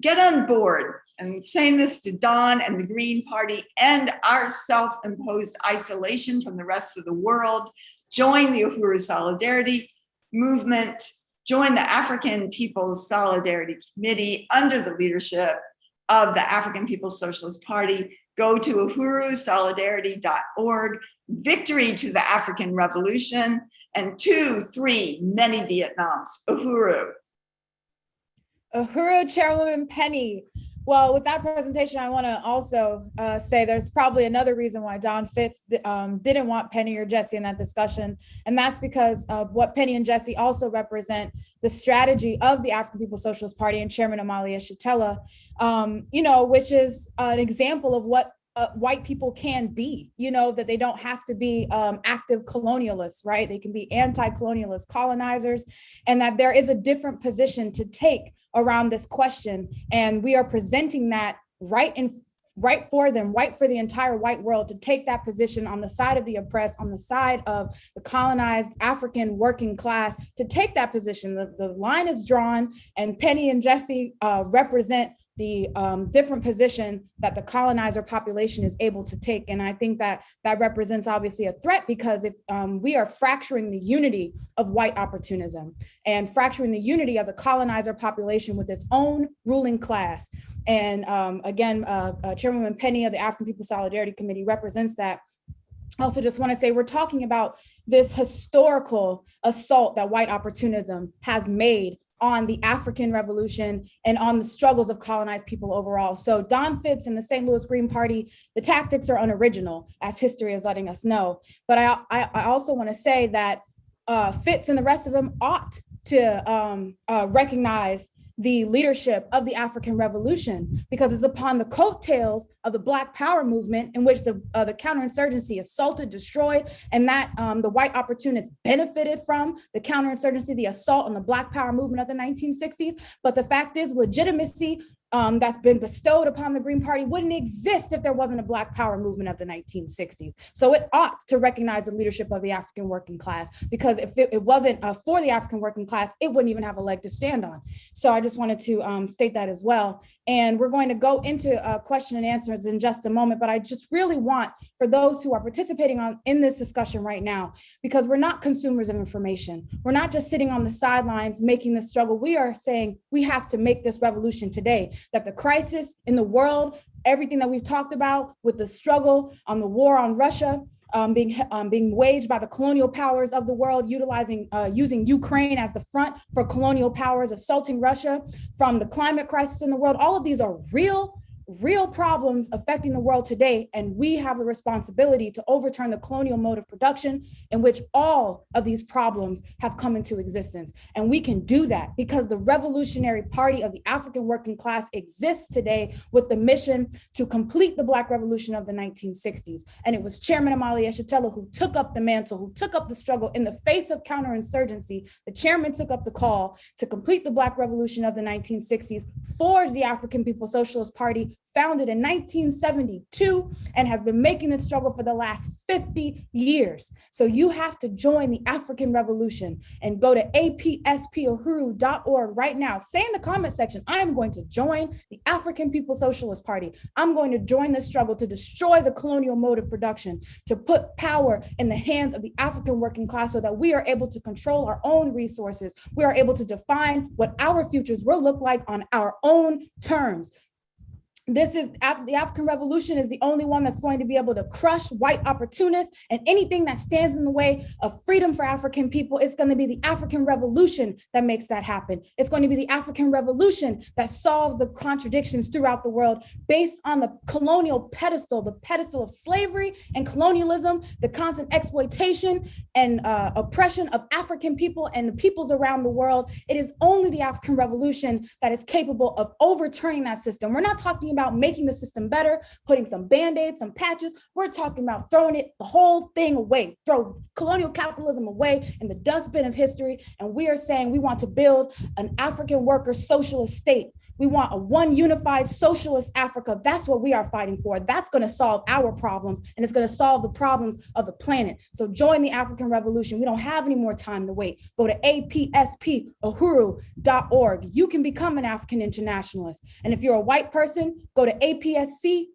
get on board. And saying this to Don and the Green Party, end our self-imposed isolation from the rest of the world, join the Uhuru Solidarity Movement, join the African People's Solidarity Committee under the leadership of the African People's Socialist Party. Go to uhurusolidarity.org. Victory to the African Revolution, and 2, 3, many Vietnams. Uhuru. Uhuru, Chairwoman Penny. Well, with that presentation, I want to also say there's probably another reason why Don Fitts didn't want Penny or Jesse in that discussion. And that's because of what Penny and Jesse also represent, the strategy of the African People's Socialist Party and Chairman Omali Yeshitela, which is an example of what white people can be, that they don't have to be active colonialists, right? They can be anti-colonialist colonizers, and that there is a different position to take around this question. And we are presenting that right for them, right for the entire white world, to take that position on the side of the oppressed, on the side of the colonized African working class, to take that position. The line is drawn, and Penny and Jesse represent the different position that the colonizer population is able to take. And I think that represents obviously a threat, because if we are fracturing the unity of white opportunism and fracturing the unity of the colonizer population with its own ruling class. And again, Chairwoman Penny of the African People's Solidarity Committee represents that. I also just want to say we're talking about this historical assault that white opportunism has made on the African Revolution and on the struggles of colonized people overall. So Don Fitts and the St. Louis Green Party, the tactics are unoriginal, as history is letting us know. But I also want to say that Fitts and the rest of them ought to recognize the leadership of the African Revolution, because it's upon the coattails of the Black Power movement in which the counterinsurgency assaulted, destroyed, and that the white opportunists benefited from the counterinsurgency, the assault on the Black Power movement of the 1960s. But the fact is, legitimacy that's been bestowed upon the Green Party wouldn't exist if there wasn't a Black Power movement of the 1960s. So it ought to recognize the leadership of the African working class, because if it wasn't for the African working class, it wouldn't even have a leg to stand on. So I just wanted to state that as well. And we're going to go into question and answers in just a moment, but I just really want, for those who are participating in this discussion right now, because we're not consumers of information. We're not just sitting on the sidelines making this struggle. We are saying we have to make this revolution today, that the crisis in the world, everything that we've talked about with the struggle on the war on Russia, being waged by the colonial powers of the world, using Ukraine as the front for colonial powers, assaulting Russia, from the climate crisis in the world. All of these are real problems affecting the world today, and we have the responsibility to overturn the colonial mode of production in which all of these problems have come into existence. And we can do that because the Revolutionary Party of the African working class exists today with the mission to complete the Black Revolution of the 1960s. And it was Chairman Omali Yeshitela who took up the mantle, who took up the struggle in the face of counterinsurgency. The chairman took up the call to complete the Black Revolution of the 1960s, forged the African People's Socialist Party, founded in 1972, and has been making this struggle for the last 50 years. So you have to join the African Revolution and go to APSC.org right now. Say in the comment section, I am going to join the African People's Socialist Party. I'm going to join the struggle to destroy the colonial mode of production, to put power in the hands of the African working class so that we are able to control our own resources. We are able to define what our futures will look like on our own terms. The African Revolution is the only one that's going to be able to crush white opportunists and anything that stands in the way of freedom for African people. It's going to be the African Revolution that makes that happen. It's going to be the African Revolution that solves the contradictions throughout the world based on the colonial pedestal, the pedestal of slavery and colonialism, the constant exploitation and oppression of African people and the peoples around the world. It is only the African Revolution that is capable of overturning that system. We're not talking about making the system better, putting some band-aids, some patches. We're talking about throwing the whole thing away, throw colonial capitalism away in the dustbin of history. And we are saying we want to build an African worker socialist state. We want a one unified socialist Africa. That's what we are fighting for. That's going to solve our problems, and it's going to solve the problems of the planet. So join the African Revolution. We don't have any more time to wait. Go to APSC.Uhuru.org. You can become an African internationalist. And if you're a white person, go to APSC.org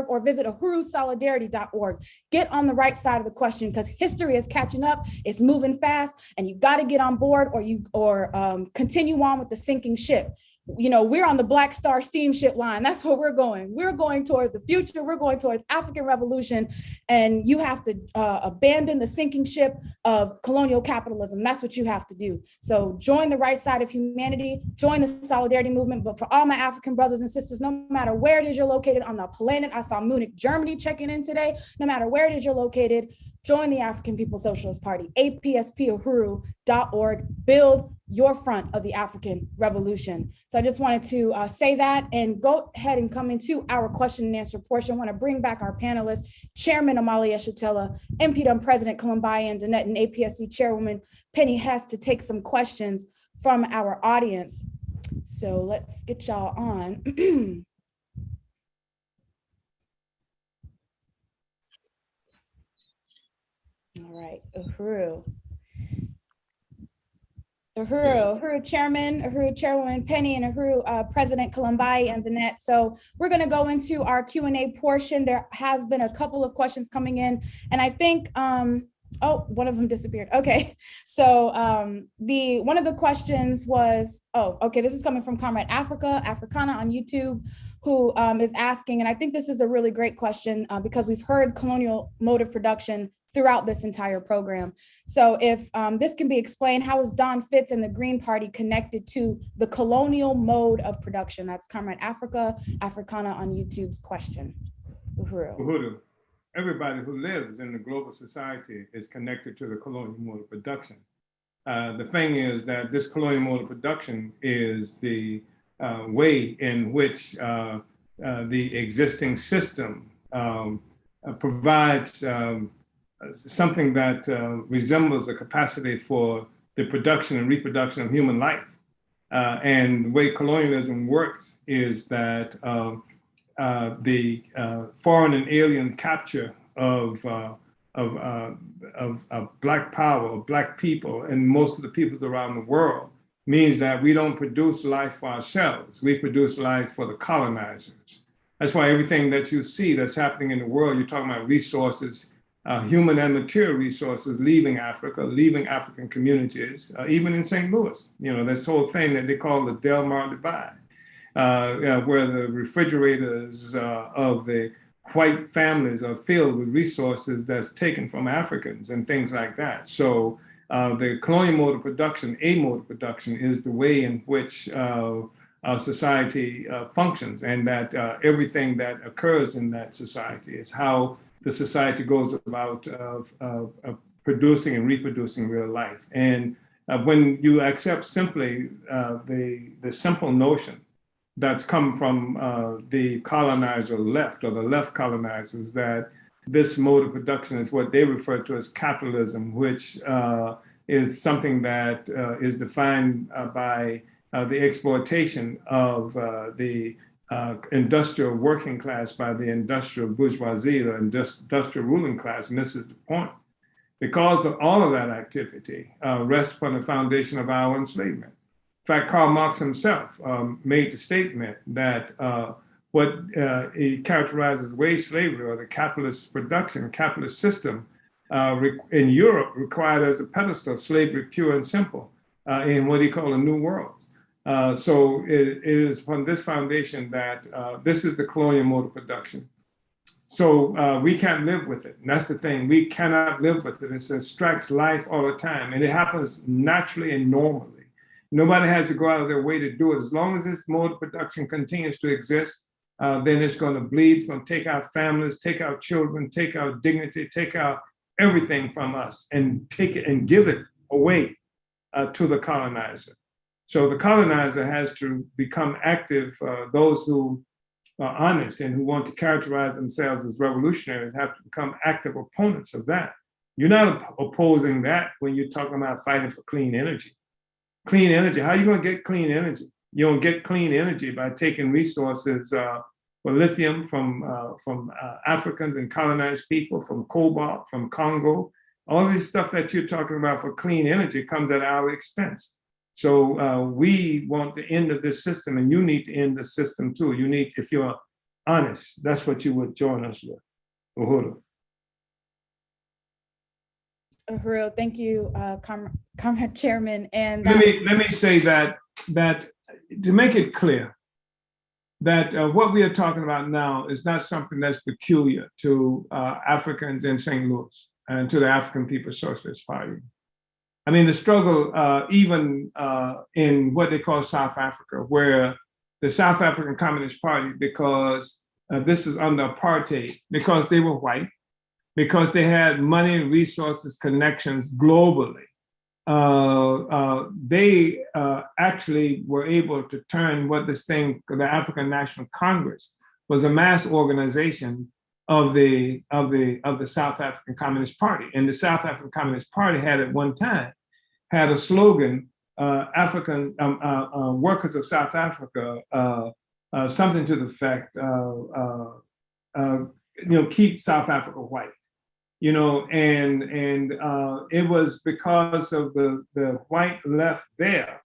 or visit UhuruSolidarity.org. Get on the right side of the question, because history is catching up. It's moving fast, and you got to get on board or continue on with the sinking ship. You know, we're on the Black Star steamship line. That's where we're going. We're going towards the future. We're going towards African Revolution, and you have to abandon the sinking ship of colonial capitalism. That's what you have to do. So join the right side of humanity, join the solidarity movement. But for all my African brothers and sisters, no matter where it is you're located on the planet, I saw Munich, Germany checking in today. No matter where it is you're located, join the African People's Socialist Party, APSC.Uhuru.org. Build your front of the African Revolution. So I just wanted to say that and go ahead and come into our question and answer portion. I want to bring back our panelists, Chairman Omali Yeshitela, InPDUM President Kalambayi Andenet, and APSC Chairwoman Penny Hess to take some questions from our audience. So let's get y'all on. All right, Uhuru Chairman, Uhuru Chairwoman Penny, and Uhuru President Kalambayi Andenet. So we're going to go into our Q&A portion. There has been a couple of questions coming in, and I think, oh, one of them disappeared. Okay, so one of the questions was, oh, okay, this is coming from Comrade Africana on YouTube, who is asking, and I think this is a really great question because we've heard colonial mode of production throughout this entire program. So if this can be explained, how is Don Fitz and the Green Party connected to the colonial mode of production? That's Comrade Africana on YouTube's question. Uhuru, everybody who lives in the global society is connected to the colonial mode of production. The thing is that this colonial mode of production is the way in which the existing system provides something that resembles a capacity for the production and reproduction of human life. And the way colonialism works is that the foreign and alien capture of Black power, of Black people, and most of the peoples around the world means that we don't produce life for ourselves. We produce life for the colonizers. That's why everything that you see that's happening in the world, you're talking about resources, human and material resources leaving Africa, leaving African communities, even in St. Louis. This whole thing that they call the Del Mar Divide, where the refrigerators of the white families are filled with resources that's taken from Africans and things like that. So the colonial mode of production, a mode of production, is the way in which our society functions, and that everything that occurs in that society is how the society goes about producing and reproducing real life. And when you accept simply the simple notion that's come from the colonizer left, or the left colonizers, that this mode of production is what they refer to as capitalism, which is something that is defined by the exploitation of the industrial working class by the industrial bourgeoisie, the industrial ruling class. And this is the point. Because of all of that activity rests upon the foundation of our enslavement. In fact, Karl Marx himself made the statement that what he characterizes wage slavery, or the capitalist production, capitalist system in Europe, required as a pedestal slavery pure and simple in what he called the New World. So it is from this foundation that this is the colonial mode of production. So we can't live with it. And that's the thing. We cannot live with it. It extracts life all the time. And it happens naturally and normally. Nobody has to go out of their way to do it. As long as this mode of production continues to exist, then it's going to bleed. It's going to take out families, take out children, take out dignity, take out everything from us, and take it and give it away to the colonizer. So the colonizer has to become active. Those who are honest and who want to characterize themselves as revolutionaries have to become active opponents of that. You're not opposing that when you're talking about fighting for clean energy. Clean energy, how are you going to get clean energy? You don't get clean energy by taking resources for lithium from Africans and colonized people, from cobalt, from Congo. All this stuff that you're talking about for clean energy comes at our expense. So we want the end of this system, and you need to end the system too. You need, if you're honest, that's what you would join us with. Uhuru. Uhuru, thank you, Comrade Chairman. And let me say that to make it clear that what we are talking about now is not something that's peculiar to Africans in St. Louis and to the African People's Socialist Party. I mean, the struggle even in what they call South Africa, where the South African Communist Party, because this is under apartheid, because they were white, because they had money, resources, connections globally, they actually were able to turn what this thing, the African National Congress, was a mass organization of the South African Communist Party. And the South African Communist Party had at one time had a slogan, African workers of South Africa, something to the effect, keep South Africa white. And it was because of the white left there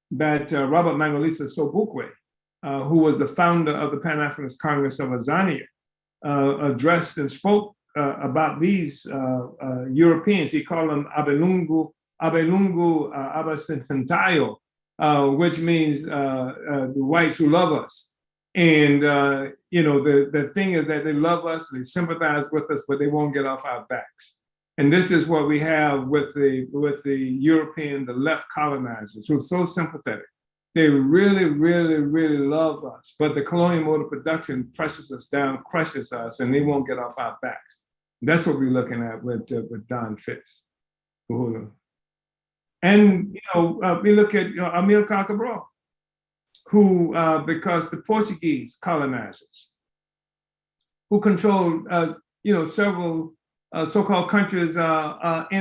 that Robert Mangaliswa Sobukwe, who was the founder of the Pan-Africanist Congress of Azania, addressed and spoke about these Europeans. He called them Abelungu Abasintayo, which means the whites who love us. And the thing is that they love us, they sympathize with us, but they won't get off our backs. And this is what we have with the European, the left colonizers, who are so sympathetic. They really, really, really love us, but the colonial mode of production presses us down, crushes us, and they won't get off our backs. That's what we're looking at with Don Fitz, Uhuru. And we look at Amilcar Cabral, who, because the Portuguese colonizers, who controlled, several so-called countries in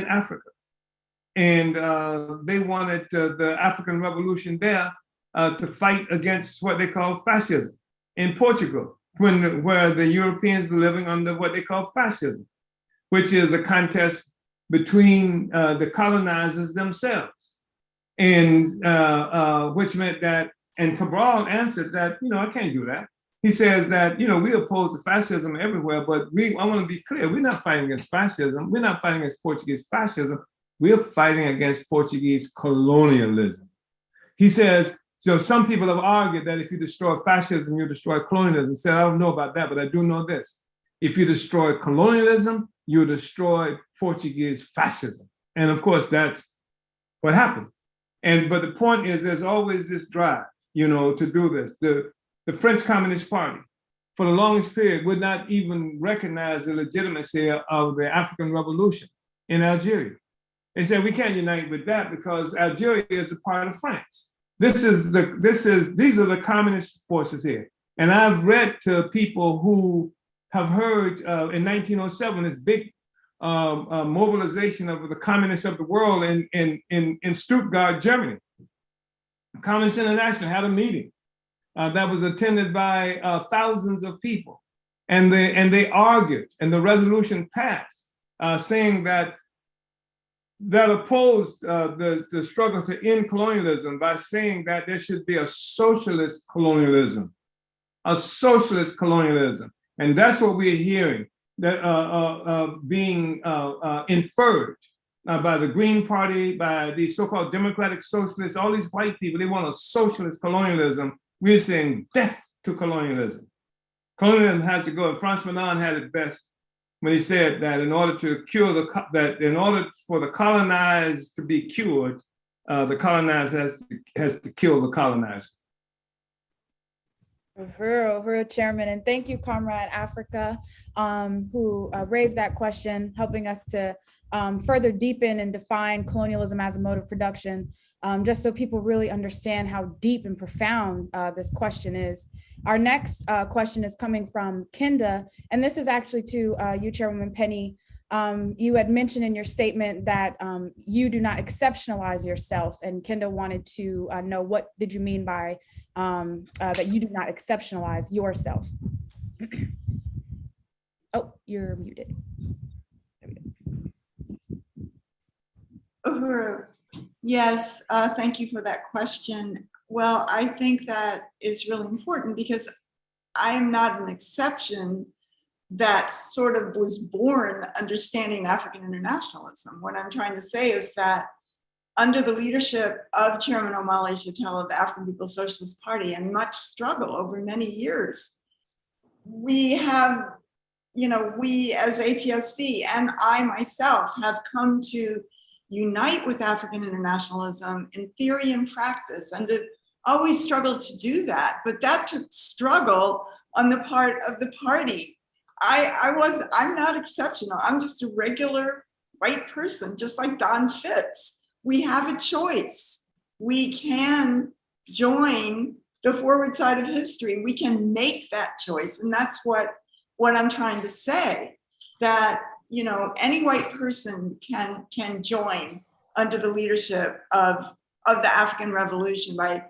Africa, and they wanted the African Revolution there to fight against what they call fascism in Portugal, where the Europeans were living under what they call fascism, which is a contest between the colonizers themselves. And which meant that, and Cabral answered that, I can't do that. He says that, we oppose the fascism everywhere, but I want to be clear, we're not fighting against fascism. We're not fighting against Portuguese fascism. We're fighting against Portuguese colonialism. He says, so some people have argued that if you destroy fascism, you destroy colonialism. He said, I don't know about that, but I do know this. If you destroy colonialism, you destroy Portuguese fascism. And of course, that's what happened. But the point is, there's always this drive, to do this. The French Communist Party, for the longest period, would not even recognize the legitimacy of the African Revolution in Algeria. They said, we can't unite with that because Algeria is a part of France. These are the communist forces here. And I've read to people who have heard in 1907 this big mobilization of the communists of the world in Stuttgart, Germany. Communist International had a meeting that was attended by thousands of people, and they argued, and the resolution passed, saying that opposed the struggle to end colonialism by saying that there should be a socialist colonialism, and that's what we're hearing that being inferred by the Green Party, by the so-called democratic socialists, all these white people. They want a socialist colonialism. We're saying death to colonialism. Colonialism has to go. And Frantz Fanon had it best when he said that in order for the colonized to be cured, the colonized has to kill the colonizer. Uhuru, Chairman, and thank you, Comrade Africa, who raised that question, helping us to further deepen and define colonialism as a mode of production, just so people really understand how deep and profound this question is. Our next question is coming from Kenda, and this is actually to you, Chairwoman Penny. You had mentioned in your statement that you do not exceptionalize yourself, and Kenda wanted to know, what did you mean by that you do not exceptionalize yourself? Oh, you're muted. Uhuru, yes, thank you for that question. Well, I think that is really important because I am not an exception that sort of was born understanding African internationalism. What I'm trying to say is that under the leadership of Chairman Omali Yeshitela of the African People's Socialist Party, and much struggle over many years, we have, we as APSC and I myself have come to unite with African internationalism in theory and practice, and to always struggled to do that. But that took struggle on the part of the party. I'm not exceptional. I'm just a regular white person, just like Don Fitz. We have a choice. We can join the forward side of history. We can make that choice. And that's what I'm trying to say, that any white person can join under the leadership of the African Revolution by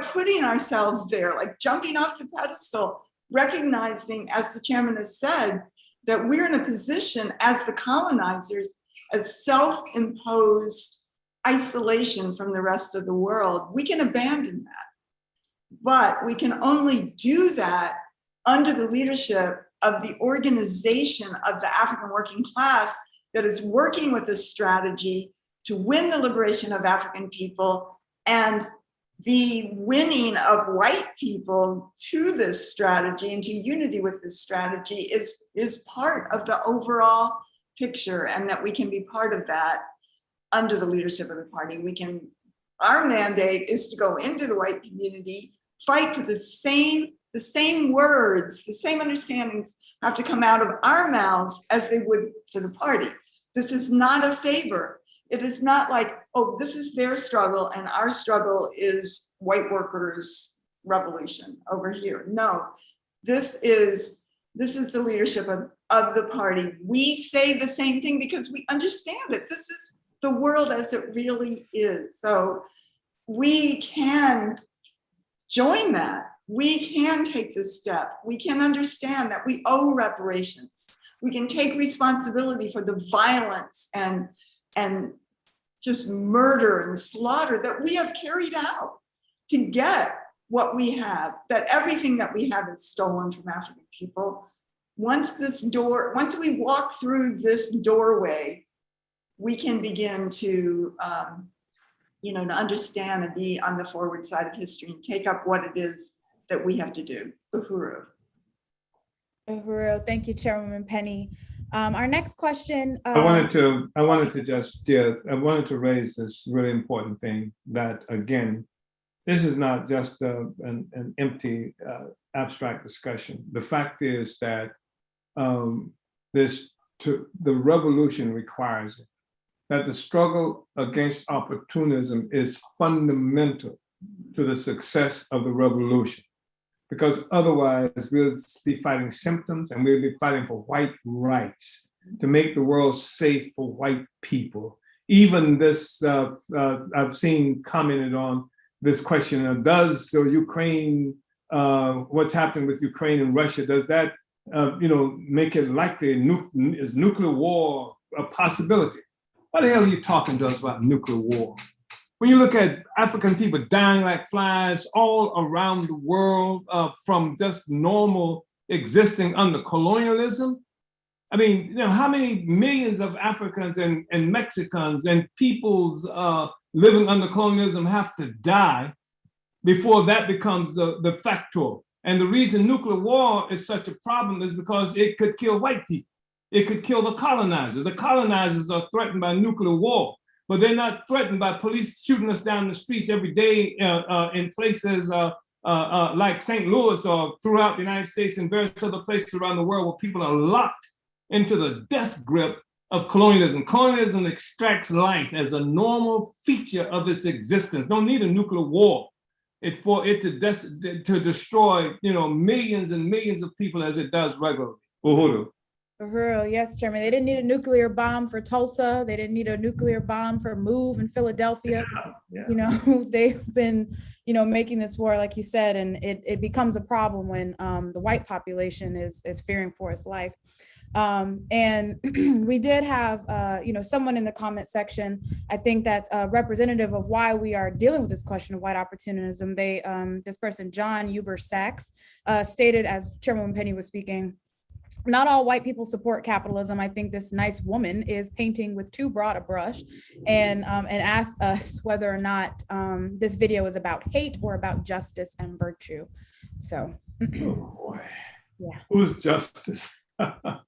putting ourselves there, like jumping off the pedestal, recognizing, as the chairman has said, that we're in a position as the colonizers, as self-imposed isolation from the rest of the world. We can abandon that, but we can only do that under the leadership of the organization of the African working class that is working with this strategy to win the liberation of African people, and the winning of white people to this strategy and to unity with this strategy is part of the overall picture, and that we can be part of that under the leadership of the party. Our mandate is to go into the white community, fight for the same words, the same understandings have to come out of our mouths as they would for the party. This is not a favor. It is not like, oh, this is their struggle and our struggle is white workers' revolution over here. No, this is the leadership of the party. We say the same thing because we understand it. This is the world as it really is. So we can join that. We can take this step. We can understand that we owe reparations. We can take responsibility for the violence and just murder and slaughter that we have carried out to get what we have, that everything that we have is stolen from African people. Once we walk through this doorway, we can begin to, to understand and be on the forward side of history and take up what it is that we have to do. Uhuru. Uhuru, thank you, Chairwoman Penny. Our next question. I wanted to raise this really important thing that, again, this is not just an empty abstract discussion. The fact is that the revolution requires it, that the struggle against opportunism is fundamental to the success of the revolution, because otherwise we'll be fighting symptoms and we'll be fighting for white rights to make the world safe for white people. Even this, I've seen commented on this question of Ukraine, what's happening with Ukraine and Russia, does that make it likely, is nuclear war a possibility? What the hell are you talking to us about nuclear war? When you look at African people dying like flies all around the world from just normal existing under colonialism, I mean, how many millions of Africans and Mexicans and peoples living under colonialism have to die before that becomes the factor? And the reason nuclear war is such a problem is because it could kill white people. It could kill the colonizers. The colonizers are threatened by nuclear war, but they're not threatened by police shooting us down the streets every day in places like St. Louis or throughout the United States and various other places around the world where people are locked into the death grip of colonialism. Colonialism extracts life as a normal feature of its existence. Don't need a nuclear war for it to destroy millions and millions of people as it does regularly. Uhuru. Uhuru, yes, Chairman. They didn't need a nuclear bomb for Tulsa. They didn't need a nuclear bomb for Move in Philadelphia. Yeah. They've been, making this war, like you said, and it becomes a problem when the white population is fearing for its life. And we did have, someone in the comment section, I think that's representative of why we are dealing with this question of white opportunism. This person, John Huber Sachs, stated, as Chairwoman Penny was speaking, not all white people support capitalism. I think this nice woman is painting with too broad a brush, and asked us whether or not this video is about hate or about justice and virtue. So, oh boy, yeah, who's justice? A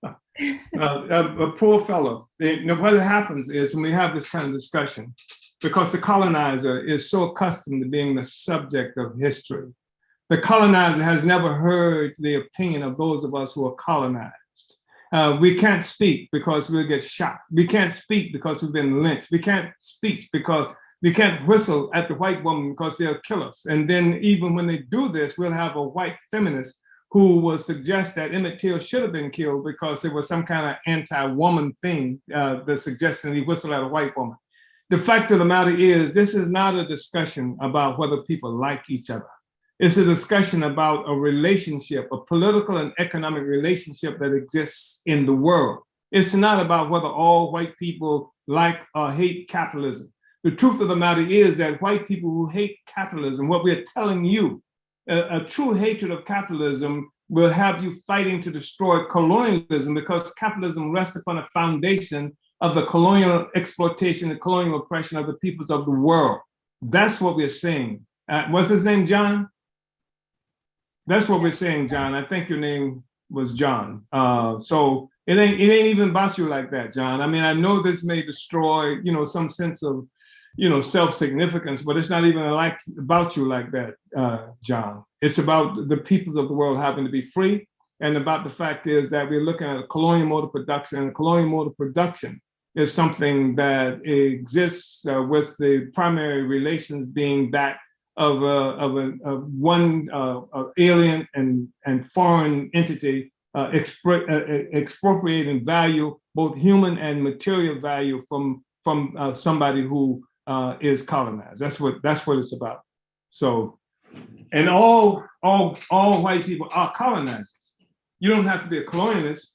poor fellow. What happens is when we have this kind of discussion, because the colonizer is so accustomed to being the subject of history, the colonizer has never heard the opinion of those of us who are colonized. We can't speak because we'll get shot. We can't speak because we've been lynched. We can't speak because we can't whistle at the white woman because they'll kill us. And then even when they do this, we'll have a white feminist who will suggest that Emmett Till should have been killed because it was some kind of anti-woman thing, the suggestion he whistled at a white woman. The fact of the matter is, this is not a discussion about whether people like each other. It's a discussion about a relationship, a political and economic relationship that exists in the world. It's not about whether all white people like or hate capitalism. The truth of the matter is that white people who hate capitalism, what we're telling you, a true hatred of capitalism will have you fighting to destroy colonialism, because capitalism rests upon a foundation of the colonial exploitation, the colonial oppression of the peoples of the world. That's what we're saying. What's his name, John? That's what we're saying, John. I think your name was John. So it ain't even about you like that, John. I mean, I know this may destroy, some sense of, self-significance, but it's not even about you like that, John. It's about the peoples of the world having to be free. And about the fact is that we're looking at a colonial mode of production, and colonial mode of production is something that exists with the primary relations being that of one alien and foreign entity expropriating value, both human and material value, from somebody who is colonized. That's what it's about. So, and all white people are colonizers. You don't have to be a colonialist.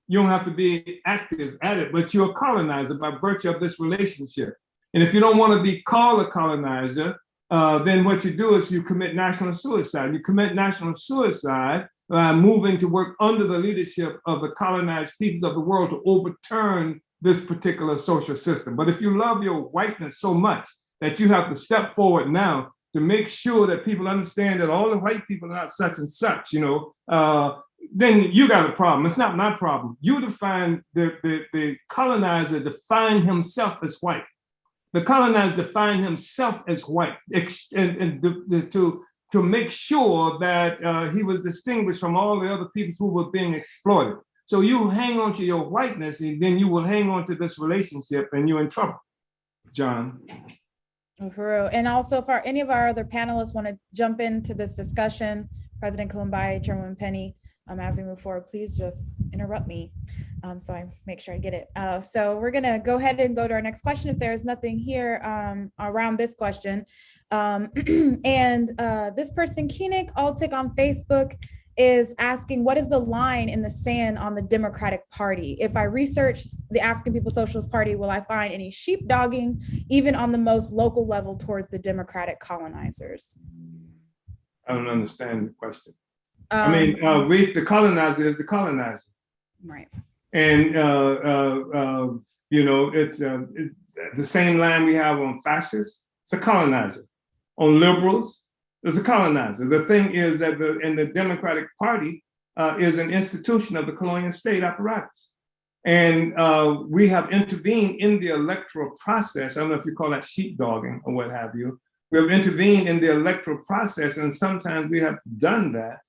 You don't have to be active at it, but you're a colonizer by virtue of this relationship. And if you don't want to be called a colonizer, then what you do is you commit national suicide. You commit national suicide moving to work under the leadership of the colonized peoples of the world to overturn this particular social system. But if you love your whiteness so much that you have to step forward now to make sure that people understand that all the white people are not such and such, then you got a problem. It's not my problem. You define, the colonizer defined himself as white. The colonizer defined himself as white to make sure that he was distinguished from all the other peoples who were being exploited. So you hang on to your whiteness, and then you will hang on to this relationship, and you're in trouble, John. Uhuru. And also, if any of our other panelists want to jump into this discussion, President Kalambayi, Chairwoman Penny, as we move forward, please just interrupt me so I make sure I get it. So we're going to go ahead and go to our next question if there's nothing here around this question. And this person, Keenik Altic on Facebook, is asking, what is the line in the sand on the Democratic Party? If I research the African People's Socialist Party, will I find any sheepdogging, even on the most local level, towards the Democratic colonizers? I don't understand the question. The colonizer is the colonizer. Right. And, it's the same line we have on fascists, it's a colonizer. On liberals, it's a colonizer. The thing is that the Democratic Party is an institution of the colonial state apparatus. And we have intervened in the electoral process. I don't know if you call that sheepdogging or what have you. We have intervened in the electoral process, and sometimes we have done that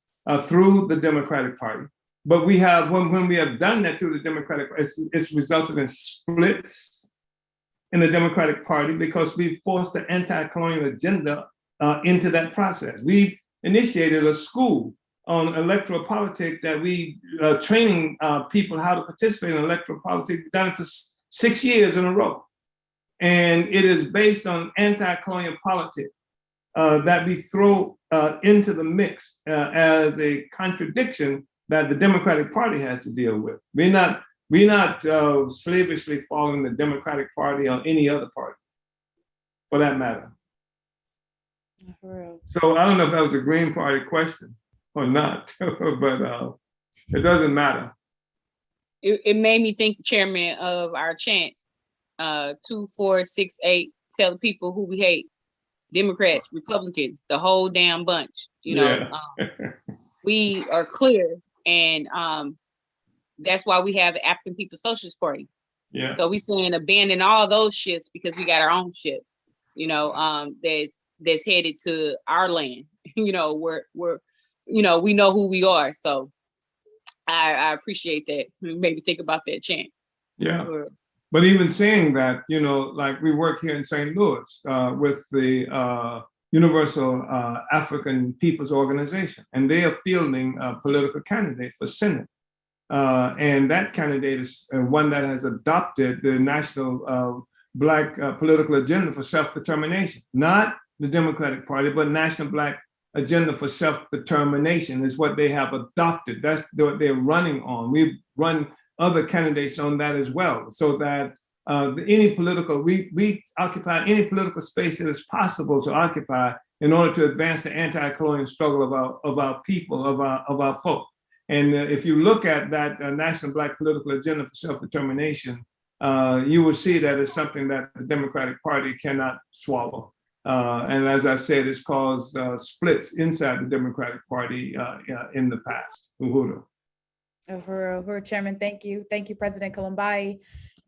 through the Democratic Party. But we have, when we have done that through the Democratic Party, it's resulted in splits in the Democratic Party because we forced the anti-colonial agenda into that process. We initiated a school on electoral politics that we training people how to participate in electoral politics. We've done it for 6 years in a row. And it is based on anti-colonial politics that we throw into the mix as a contradiction that the Democratic Party has to deal with. We're not slavishly following the Democratic Party or any other party, for that matter. So I don't know if that was a Green Party question or not, but it doesn't matter. It made me think, Chairman, of our chant, 2468, tell the people who we hate. Democrats, Republicans, the whole damn bunch. We are clear, and that's why we have the African People's Socialist Party. Yeah. So we saying abandon all those shits because we got our own shit. That's headed to our land. We're we know who we are. So I appreciate that. Maybe think about that chant. Yeah. But even saying that, like we work here in St. Louis with the Universal African Peoples Organization, and they are fielding a political candidate for Senate. And that candidate is one that has adopted the national Black political agenda for self-determination, not the Democratic Party, but National Black Agenda for Self-Determination is what they have adopted. That's what they're running on. We've run other candidates on that as well, so that we occupy any political space that is possible to occupy in order to advance the anti-colonial struggle of our people, of our folk. And if you look at that National Black Political Agenda for Self-Determination, you will see that it's something that the Democratic Party cannot swallow. And as I said, it's caused splits inside the Democratic Party in the past. Uhuru. Uhuru, Chairman, thank you. Thank you, President Kalambayi.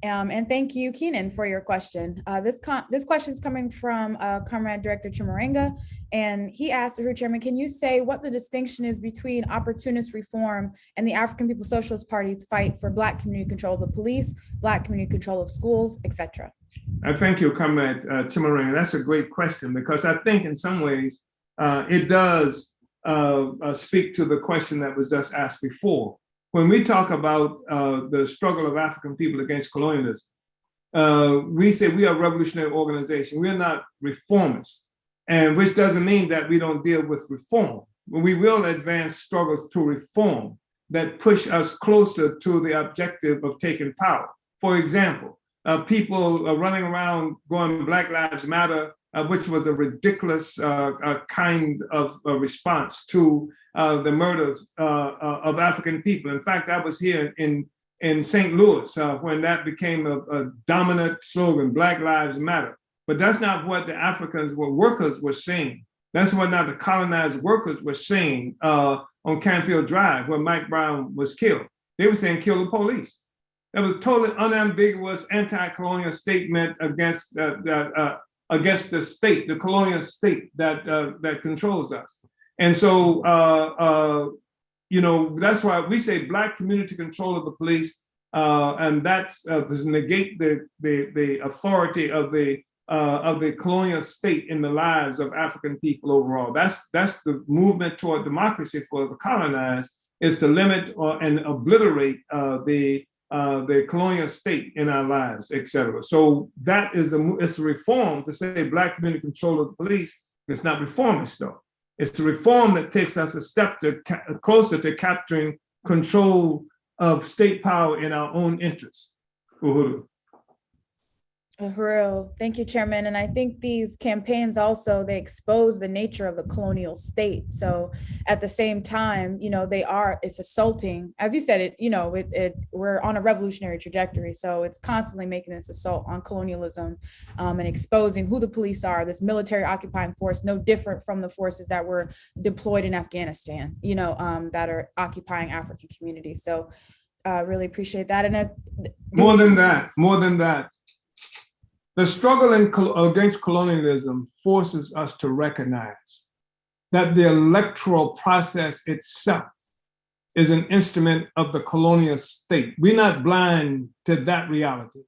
And thank you, Keenan, for your question. This question is coming from Comrade Director Chimarenga, and he asked, Uhuru, Chairman, can you say what the distinction is between opportunist reform and the African People's Socialist Party's fight for Black community control of the police, Black community control of schools, etc.? I thank you, Comrade Chimarenga. That's a great question, because I think in some ways it does speak to the question that was just asked before. When we talk about the struggle of African people against colonialism, we say we are a revolutionary organization. We're not reformists, and which doesn't mean that we don't deal with reform. We will advance struggles to reform that push us closer to the objective of taking power. For example, people running around going Black Lives Matter, which was a ridiculous kind of response to the murders of African people. In fact, I was here in St. Louis when that became a dominant slogan, Black Lives Matter. But that's not what the workers were saying. That's what not the colonized workers were saying on Canfield Drive, where Mike Brown was killed. They were saying, kill the police. That was totally unambiguous anti-colonial statement against the state, the colonial state that controls us. And so, that's why we say Black community control of the police, and that's to negate the authority of the colonial state in the lives of African people overall. That's the movement toward democracy for the colonized, is to limit and obliterate the colonial state in our lives, et cetera. So that is it's a reform to say Black community control of the police. It's not reformist though. It's a reform that takes us a step closer to capturing control of state power in our own interests. Uhuru. Uhuru, thank you, Chairman. And I think these campaigns also, they expose the nature of the colonial state. So at the same time, it's assaulting, as you said, we're on a revolutionary trajectory. So it's constantly making this assault on colonialism and exposing who the police are, this military occupying force, no different from the forces that were deployed in Afghanistan, that are occupying African communities. So really appreciate that. And more than that. The struggle against colonialism forces us to recognize that the electoral process itself is an instrument of the colonial state. We're not blind to that reality.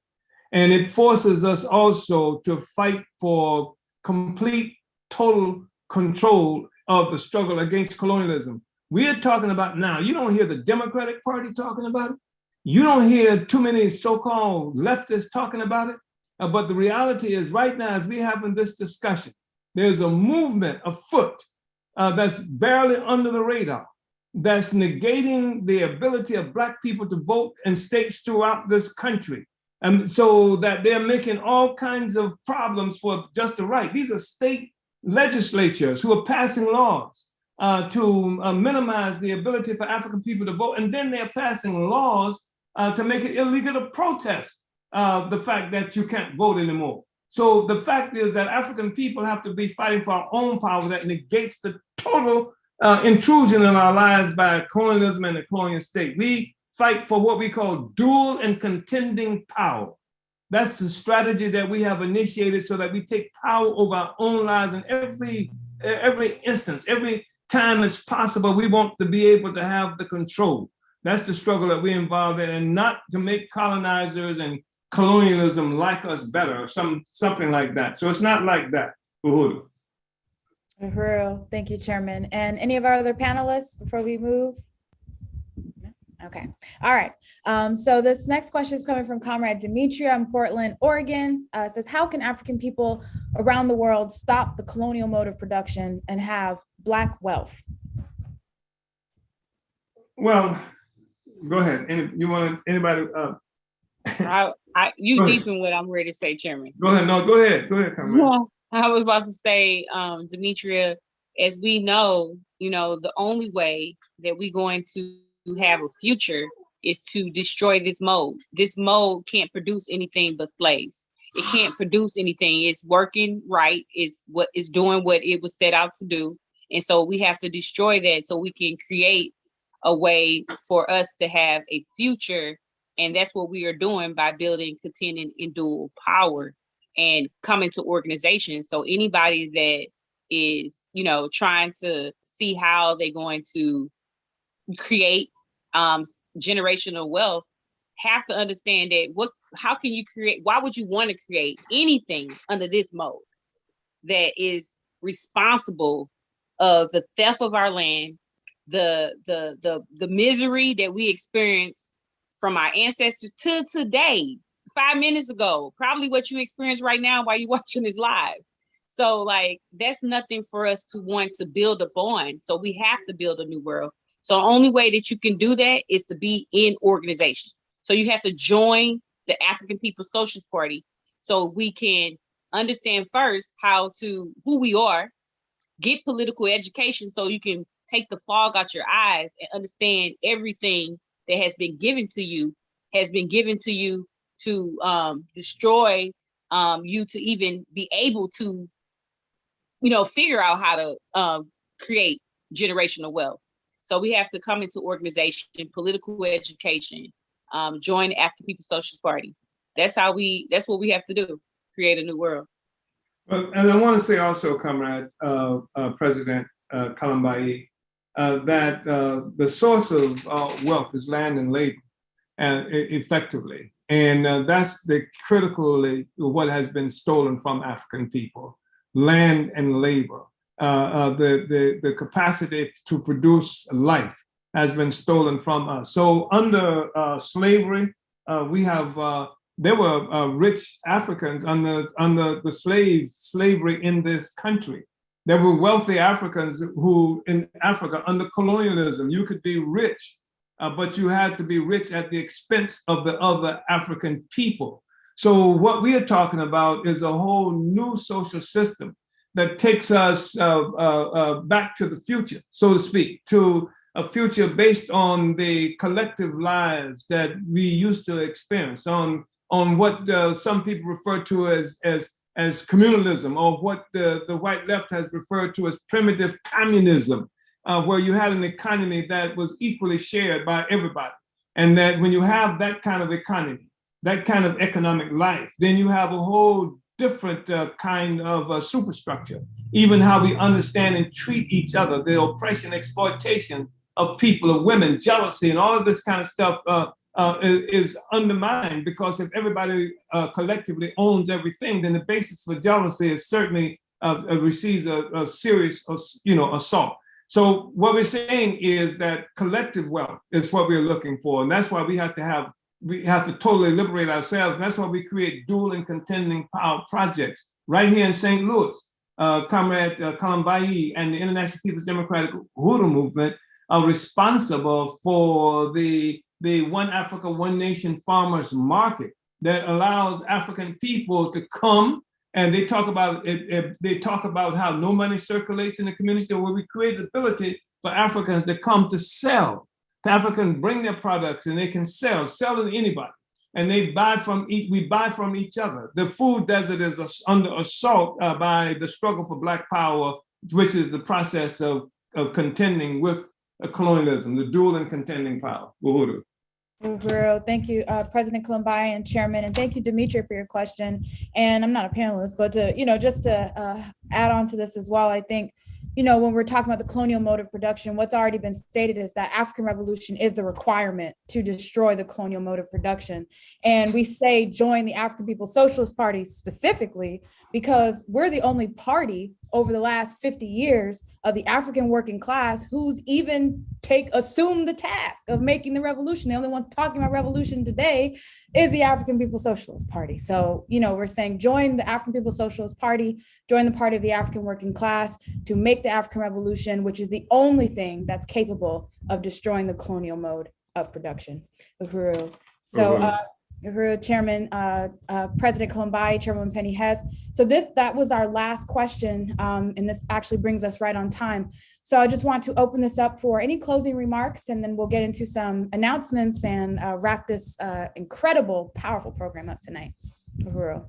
And it forces us also to fight for complete, total control of the struggle against colonialism. We are talking about now, you don't hear the Democratic Party talking about it. You don't hear too many so-called leftists talking about it. But the reality is right now, as we're having this discussion, there's a movement afoot that's barely under the radar, that's negating the ability of Black people to vote in states throughout this country. And so that they're making all kinds of problems for just the right. These are state legislatures who are passing laws to minimize the ability for African people to vote. And then they're passing laws to make it illegal to protest the fact that you can't vote anymore. So the fact is that African people have to be fighting for our own power that negates the total intrusion in our lives by colonialism and the colonial state. We fight for what we call dual and contending power. That's the strategy that we have initiated so that we take power over our own lives in every instance, every time it's possible. We want to be able to have the control. That's the struggle that we're involved in, and not to make colonizers and colonialism like us better, or something like that. So it's not like that. Uhuru. Uhuru, thank you, Chairman. And any of our other panelists before we move? Okay, all right. So this next question is coming from Comrade Demetria in Portland, Oregon. Says, how can African people around the world stop the colonial mode of production and have Black wealth? Well, go ahead. Anybody? You deep in what I'm ready to say, Chairman. Go ahead. No, go ahead. Go ahead, Comrade. I was about to say, Demetria, as we know, the only way that we're going to have a future is to destroy this mode. This mode can't produce anything but slaves. It can't produce anything. It's working right. It's doing what it was set out to do. And so we have to destroy that so we can create a way for us to have a future. And that's what we are doing by building, contending in dual power and coming to organizations. So anybody that is, trying to see how they're going to create generational wealth have to understand that how can you create, why would you want to create anything under this mode that is responsible of the theft of our land, the misery that we experience from our ancestors to today, 5 minutes ago, probably what you experience right now while you're watching this live. So like, that's nothing for us to want to build upon. So we have to build a new world. So the only way that you can do that is to be in organization. So you have to join the African People's Socialist Party so we can understand first who we are, get political education so you can take the fog out your eyes and understand everything that has been given to you to destroy you to even be able to, figure out how to create generational wealth. So we have to come into organization, political education, join the African People's Socialist Party. That's what we have to do, create a new world. Well, and I want to say also, Comrade President Kalambayi, that the source of wealth is land and labor, and effectively. And that's critically what has been stolen from African people, land and labor. The capacity to produce life has been stolen from us. So under slavery, there were rich Africans under the slavery in this country. There were wealthy Africans who in Africa under colonialism, you could be rich, but you had to be rich at the expense of the other African people. So what we are talking about is a whole new social system that takes us back to the future, so to speak, to a future based on the collective lives that we used to experience, on what some people refer to as communalism, or what the white left has referred to as primitive communism, where you had an economy that was equally shared by everybody. And that when you have that kind of economy, that kind of economic life, then you have a whole different kind of superstructure. Even how we understand and treat each other, the oppression, exploitation of people, of women, jealousy, and all of this kind of stuff is undermined, because if everybody collectively owns everything, then the basis for jealousy is certainly receives a serious, assault. So what we're saying is that collective wealth is what we're looking for, and that's why we have to totally liberate ourselves, and that's why we create dual and contending power projects right here in St. Louis. Comrade Kalambayi and the International People's Democratic Uhuru movement are responsible for the One Africa, One Nation farmers market that allows African people to come, and they talk about it. They talk about how no money circulates in the community, where we create the ability for Africans to come to sell. Africans bring their products and they can sell to anybody, and they buy from we buy from each other. The food desert is under assault by the struggle for Black power, which is the process of contending with colonialism, the dual and contending power. Uhuru. Uhuru, thank you, President Kalambayi and Chairman, and thank you, Demetria, for your question. And I'm not a panelist, but just to add on to this as well, I think, when we're talking about the colonial mode of production, what's already been stated is that African revolution is the requirement to destroy the colonial mode of production. And we say join the African People's Socialist Party specifically because we're the only party over the last 50 years of the African working class who's even assumed the task of making the revolution. The only one talking about revolution today is the African People's Socialist Party. So, we're saying join the African People's Socialist Party, join the party of the African working class to make the African revolution, which is the only thing that's capable of destroying the colonial mode of production. Uhuru. So, Uhuru, Chairman, President Kalambayi, Chairwoman Penny Hess. So that was our last question, and this actually brings us right on time. So I just want to open this up for any closing remarks, and then we'll get into some announcements and wrap this incredible, powerful program up tonight. Uhuru.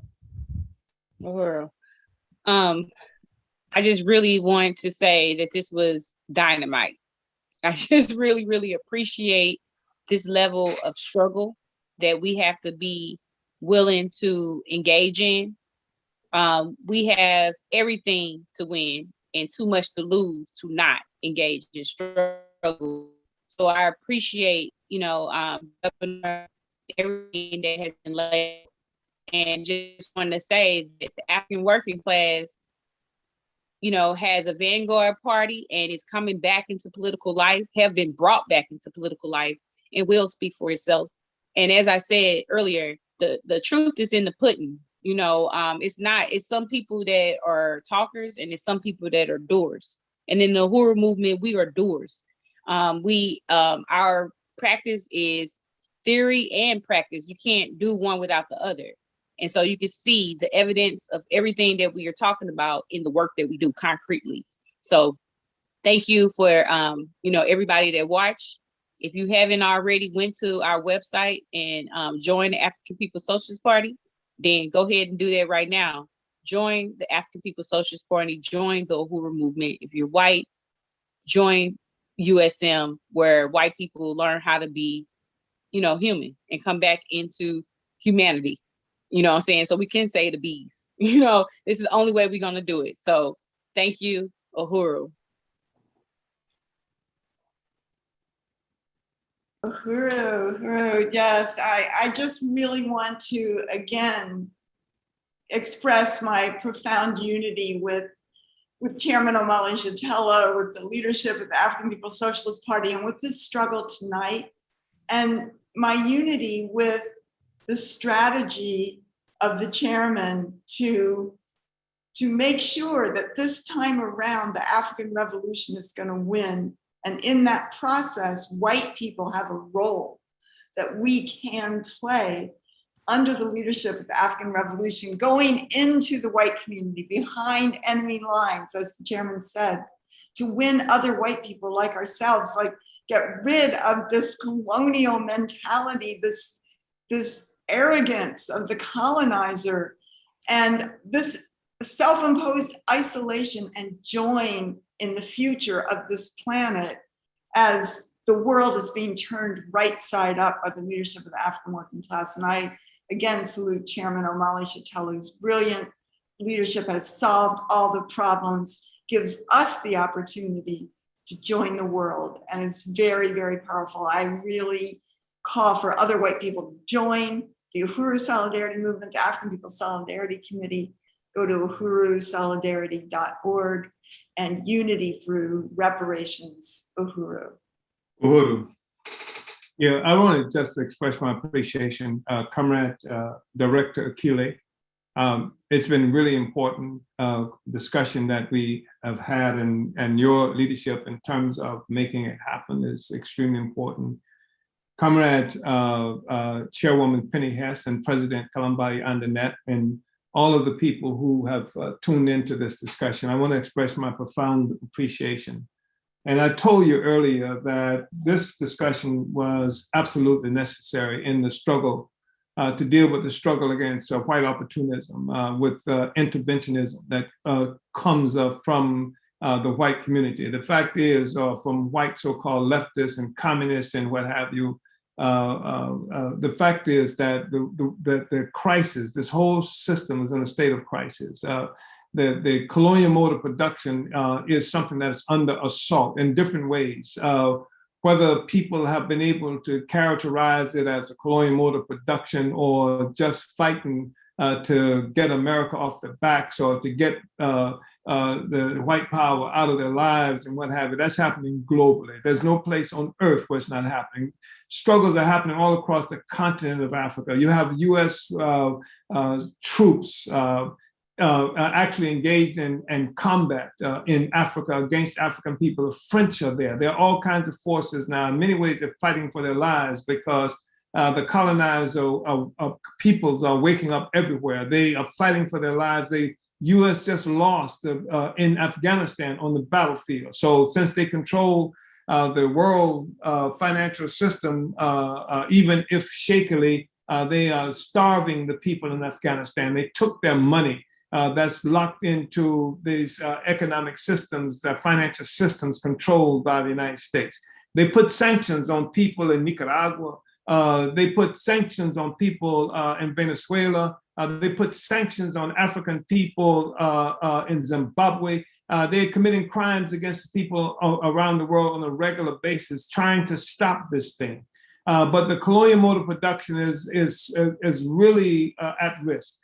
I just really want to say that this was dynamite. I just really, really appreciate this level of struggle that we have to be willing to engage in. We have everything to win and too much to lose to not engage in struggle. So I appreciate, everything that has been laid, and just want to say that the African working class, has a vanguard party and is coming back into political life, have been brought back into political life, and will speak for itself. And as I said earlier, the truth is in the pudding. You know, it's some people that are talkers and it's some people that are doers. And in the Uhuru movement, we are doers. Our practice is theory and practice. You can't do one without the other. And so you can see the evidence of everything that we are talking about in the work that we do concretely. So thank you for, everybody that watched. If you haven't already went to our website and joined the African People's Socialist Party, then go ahead and do that right now. Join the African People's Socialist Party, join the Uhuru movement. If you're white, join USM, where white people learn how to be, human and come back into humanity. You know what I'm saying? So we can say the bees, this is the only way we're going to do it. So thank you, Uhuru. Uhuru, yes. I just really want to, again, express my profound unity with Chairman Omali Yeshitela, with the leadership of the African People's Socialist Party, and with this struggle tonight, and my unity with the strategy of the chairman to make sure that this time around the African Revolution is going to win. And in that process, white people have a role that we can play under the leadership of the African Revolution, going into the white community behind enemy lines, as the chairman said, to win other white people like ourselves, like get rid of this colonial mentality, this arrogance of the colonizer, and this self-imposed isolation, and join in the future of this planet as the world is being turned right side up by the leadership of the African working class. And I again salute Chairman Omali Yeshitela, whose brilliant leadership has solved all the problems, gives us the opportunity to join the world. And it's very, very powerful. I really call for other white people to join the Uhuru Solidarity Movement, the African People's Solidarity Committee. Go to uhurusolidarity.org, and unity through reparations, Uhuru. Uhuru. Yeah, I want to just express my appreciation, Comrade Director Akile. It's been really important discussion that we have had, and your leadership in terms of making it happen is extremely important. Comrades, Chairwoman Penny Hess and President Kalambayi Andenet, and all of the people who have tuned into this discussion, I want to express my profound appreciation. And I told you earlier that this discussion was absolutely necessary in the struggle to deal with the struggle against white opportunism, with interventionism that comes from the white community. The fact is, from white so-called leftists and communists and what have you, the fact is that the crisis, this whole system is in a state of crisis. The colonial mode of production is something that's under assault in different ways. Whether people have been able to characterize it as a colonial mode of production or just fighting to get America off their backs or to get the white power out of their lives and what have you, that's happening globally. There's no place on earth where it's not happening. Struggles are happening all across the continent of Africa. You have US troops actually engaged in combat in Africa against African people. The French are there. There are all kinds of forces now. In many ways, they're fighting for their lives because the colonized peoples are waking up everywhere. They are fighting for their lives. The US just lost in Afghanistan on the battlefield. So since they control the world financial system, even if shakily, they are starving the people in Afghanistan. They took their money that's locked into these economic systems, financial systems controlled by the United States. They put sanctions on people in Nicaragua. They put sanctions on people in Venezuela. They put sanctions on African people in Zimbabwe. They're committing crimes against people around the world on a regular basis, trying to stop this thing. But the colonial mode of production is really at risk.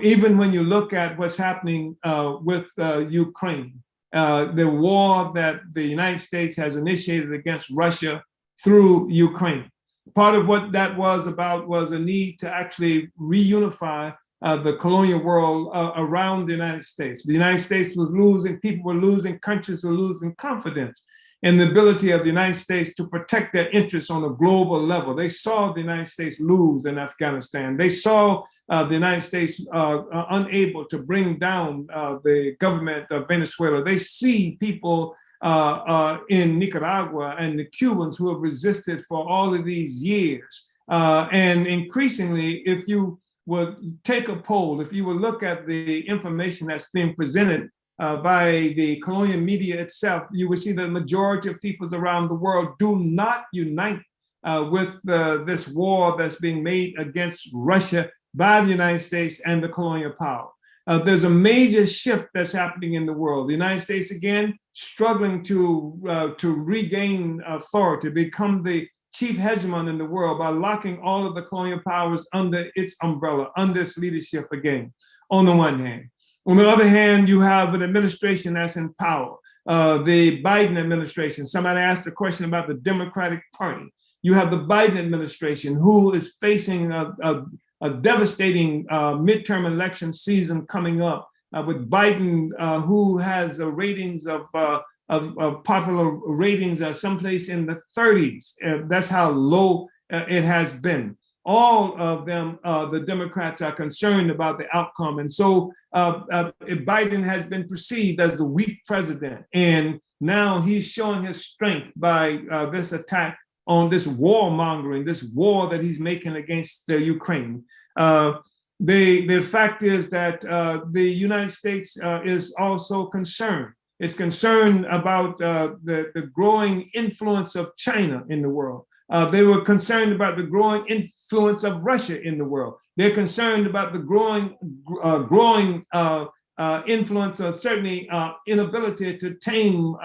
Even when you look at what's happening with Ukraine, the war that the United States has initiated against Russia through Ukraine. Part of what that was about was a need to actually reunify the colonial world around the United States. The United States was losing, people were losing, countries were losing confidence in the ability of the United States to protect their interests on a global level. They saw the United States lose in Afghanistan. They saw the United States unable to bring down the government of Venezuela. They see people in Nicaragua and the Cubans who have resisted for all of these years. And increasingly, if you would take a poll, if you would look at the information that's being presented by the colonial media itself, you would see the majority of peoples around the world do not unite with this war that's being made against Russia by the United States and the colonial power. There's a major shift that's happening in the world. The United States, again, struggling to regain authority, become the chief hegemon in the world by locking all of the colonial powers under its umbrella, under its leadership again, on the one hand. On the other hand, you have an administration that's in power, the Biden administration. Somebody asked a question about the Democratic Party. You have the Biden administration who is facing a devastating midterm election season coming up with Biden, who has ratings of popular ratings someplace in the 30s. That's how low it has been. All of them, the Democrats, are concerned about the outcome. And so Biden has been perceived as the weak president. And now he's showing his strength by this attack on this warmongering, this war that he's making against Ukraine. The fact is that the United States is also concerned. It's concerned about the growing influence of China in the world. They were concerned about the growing influence of Russia in the world. They're concerned about the growing influence of certainly inability to tame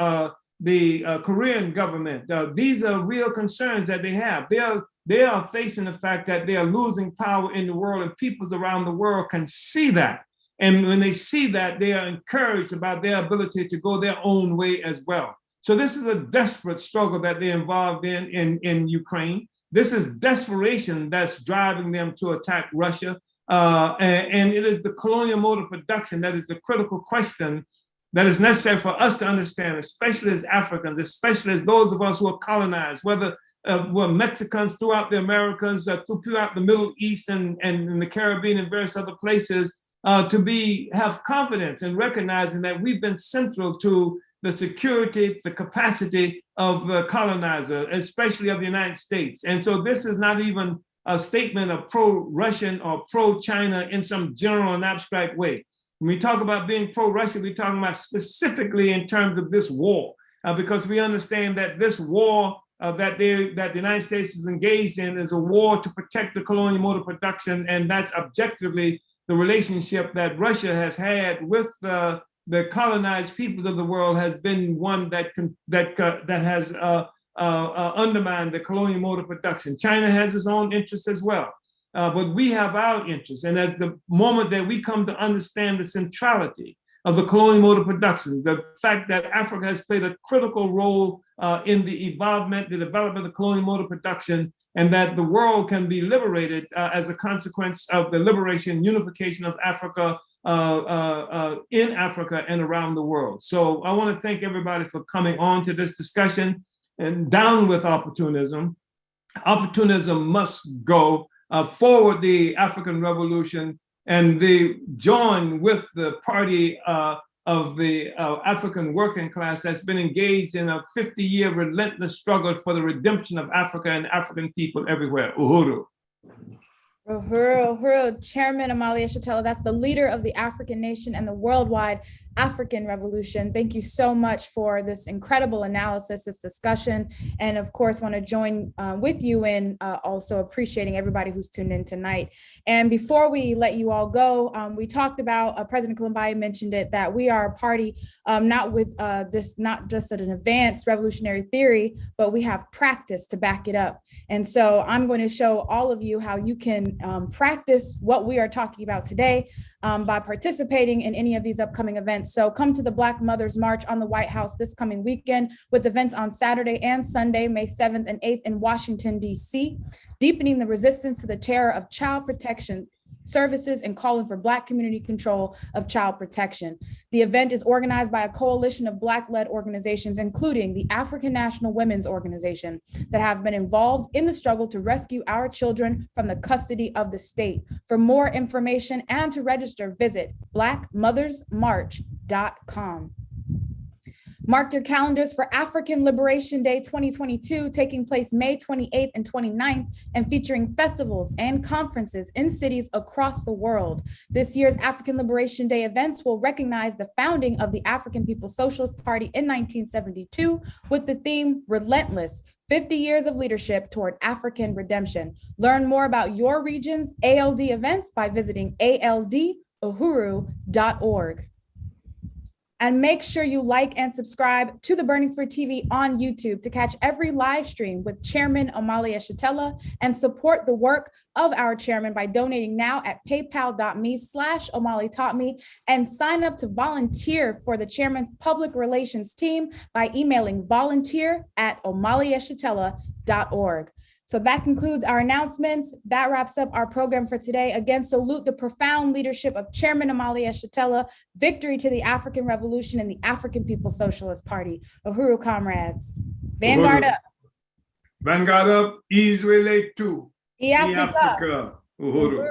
the Korean government. These are real concerns that they have. They are facing the fact that they are losing power in the world, and peoples around the world can see that. And when they see that, they are encouraged about their ability to go their own way as well. So this is a desperate struggle that they're involved in Ukraine. This is desperation that's driving them to attack Russia. And it is the colonial mode of production that is the critical question that is necessary for us to understand, especially as Africans, especially as those of us who are colonized, whether we're Mexicans throughout the Americas, throughout the Middle East and in the Caribbean and various other places, to have confidence in recognizing that we've been central to the security, the capacity of the colonizer, especially of the United States. And so this is not even a statement of pro-Russian or pro-China in some general and abstract way. When we talk about being pro-Russian, we're talking about specifically in terms of this war, because we understand that this war that the United States is engaged in is a war to protect the colonial mode of production, and that's objectively the relationship that Russia has had with the colonized peoples of the world has been one that has undermined the colonial mode of production. China has its own interests as well, but we have our interests. And as the moment that we come to understand the centrality of the colonial mode of production, the fact that Africa has played a critical role in the development of the colonial mode of production, and that the world can be liberated as a consequence of the liberation, unification of Africa in Africa and around the world. So I want to thank everybody for coming on to this discussion. And down with opportunism. Opportunism must go. Forward the African Revolution, and they join with the party of the African working class that's been engaged in a 50-year relentless struggle for the redemption of Africa and African people everywhere. Uhuru. Uhuru, Chairman Omali Yeshitela, that's the leader of the African nation and the worldwide African Revolution. Thank you so much for this incredible analysis, this discussion, and of course want to join with you in also appreciating everybody who's tuned in tonight. And before we let you all go, we talked about, President Kalambayi mentioned it, that we are a party not with not just an advanced revolutionary theory, but we have practice to back it up. And so I'm going to show all of you how you can can practice what we are talking about today by participating in any of these upcoming events. So come to the Black Mothers March on the White House this coming weekend with events on Saturday and Sunday, May 7th and 8th in Washington, D.C., deepening the resistance to the terror of child protection services and calling for Black community control of child protection. The event is organized by a coalition of Black-led organizations, including the African National Women's Organization, that have been involved in the struggle to rescue our children from the custody of the state. For more information and to register, visit blackmothersmarch.com. Mark your calendars for African Liberation Day 2022, taking place May 28th and 29th, and featuring festivals and conferences in cities across the world. This year's African Liberation Day events will recognize the founding of the African People's Socialist Party in 1972 with the theme Relentless, 50 Years of Leadership Toward African Redemption. Learn more about your region's ALD events by visiting alduhuru.org. And make sure you like and subscribe to the Burning Spear TV on YouTube to catch every live stream with Chairman Omali Yeshitela, and support the work of our chairman by donating now at paypal.me/Omali Taught Me, and sign up to volunteer for the chairman's public relations team by emailing volunteer@omaliyeshitela.org. So that concludes our announcements. That wraps up our program for today. Again, salute the profound leadership of Chairman Omali Yeshitela. Victory to the African Revolution and the African People's Socialist Party. Uhuru, comrades. Vanguard Uhuru. up. Vanguard up, Israel too. E Africa. Uhuru.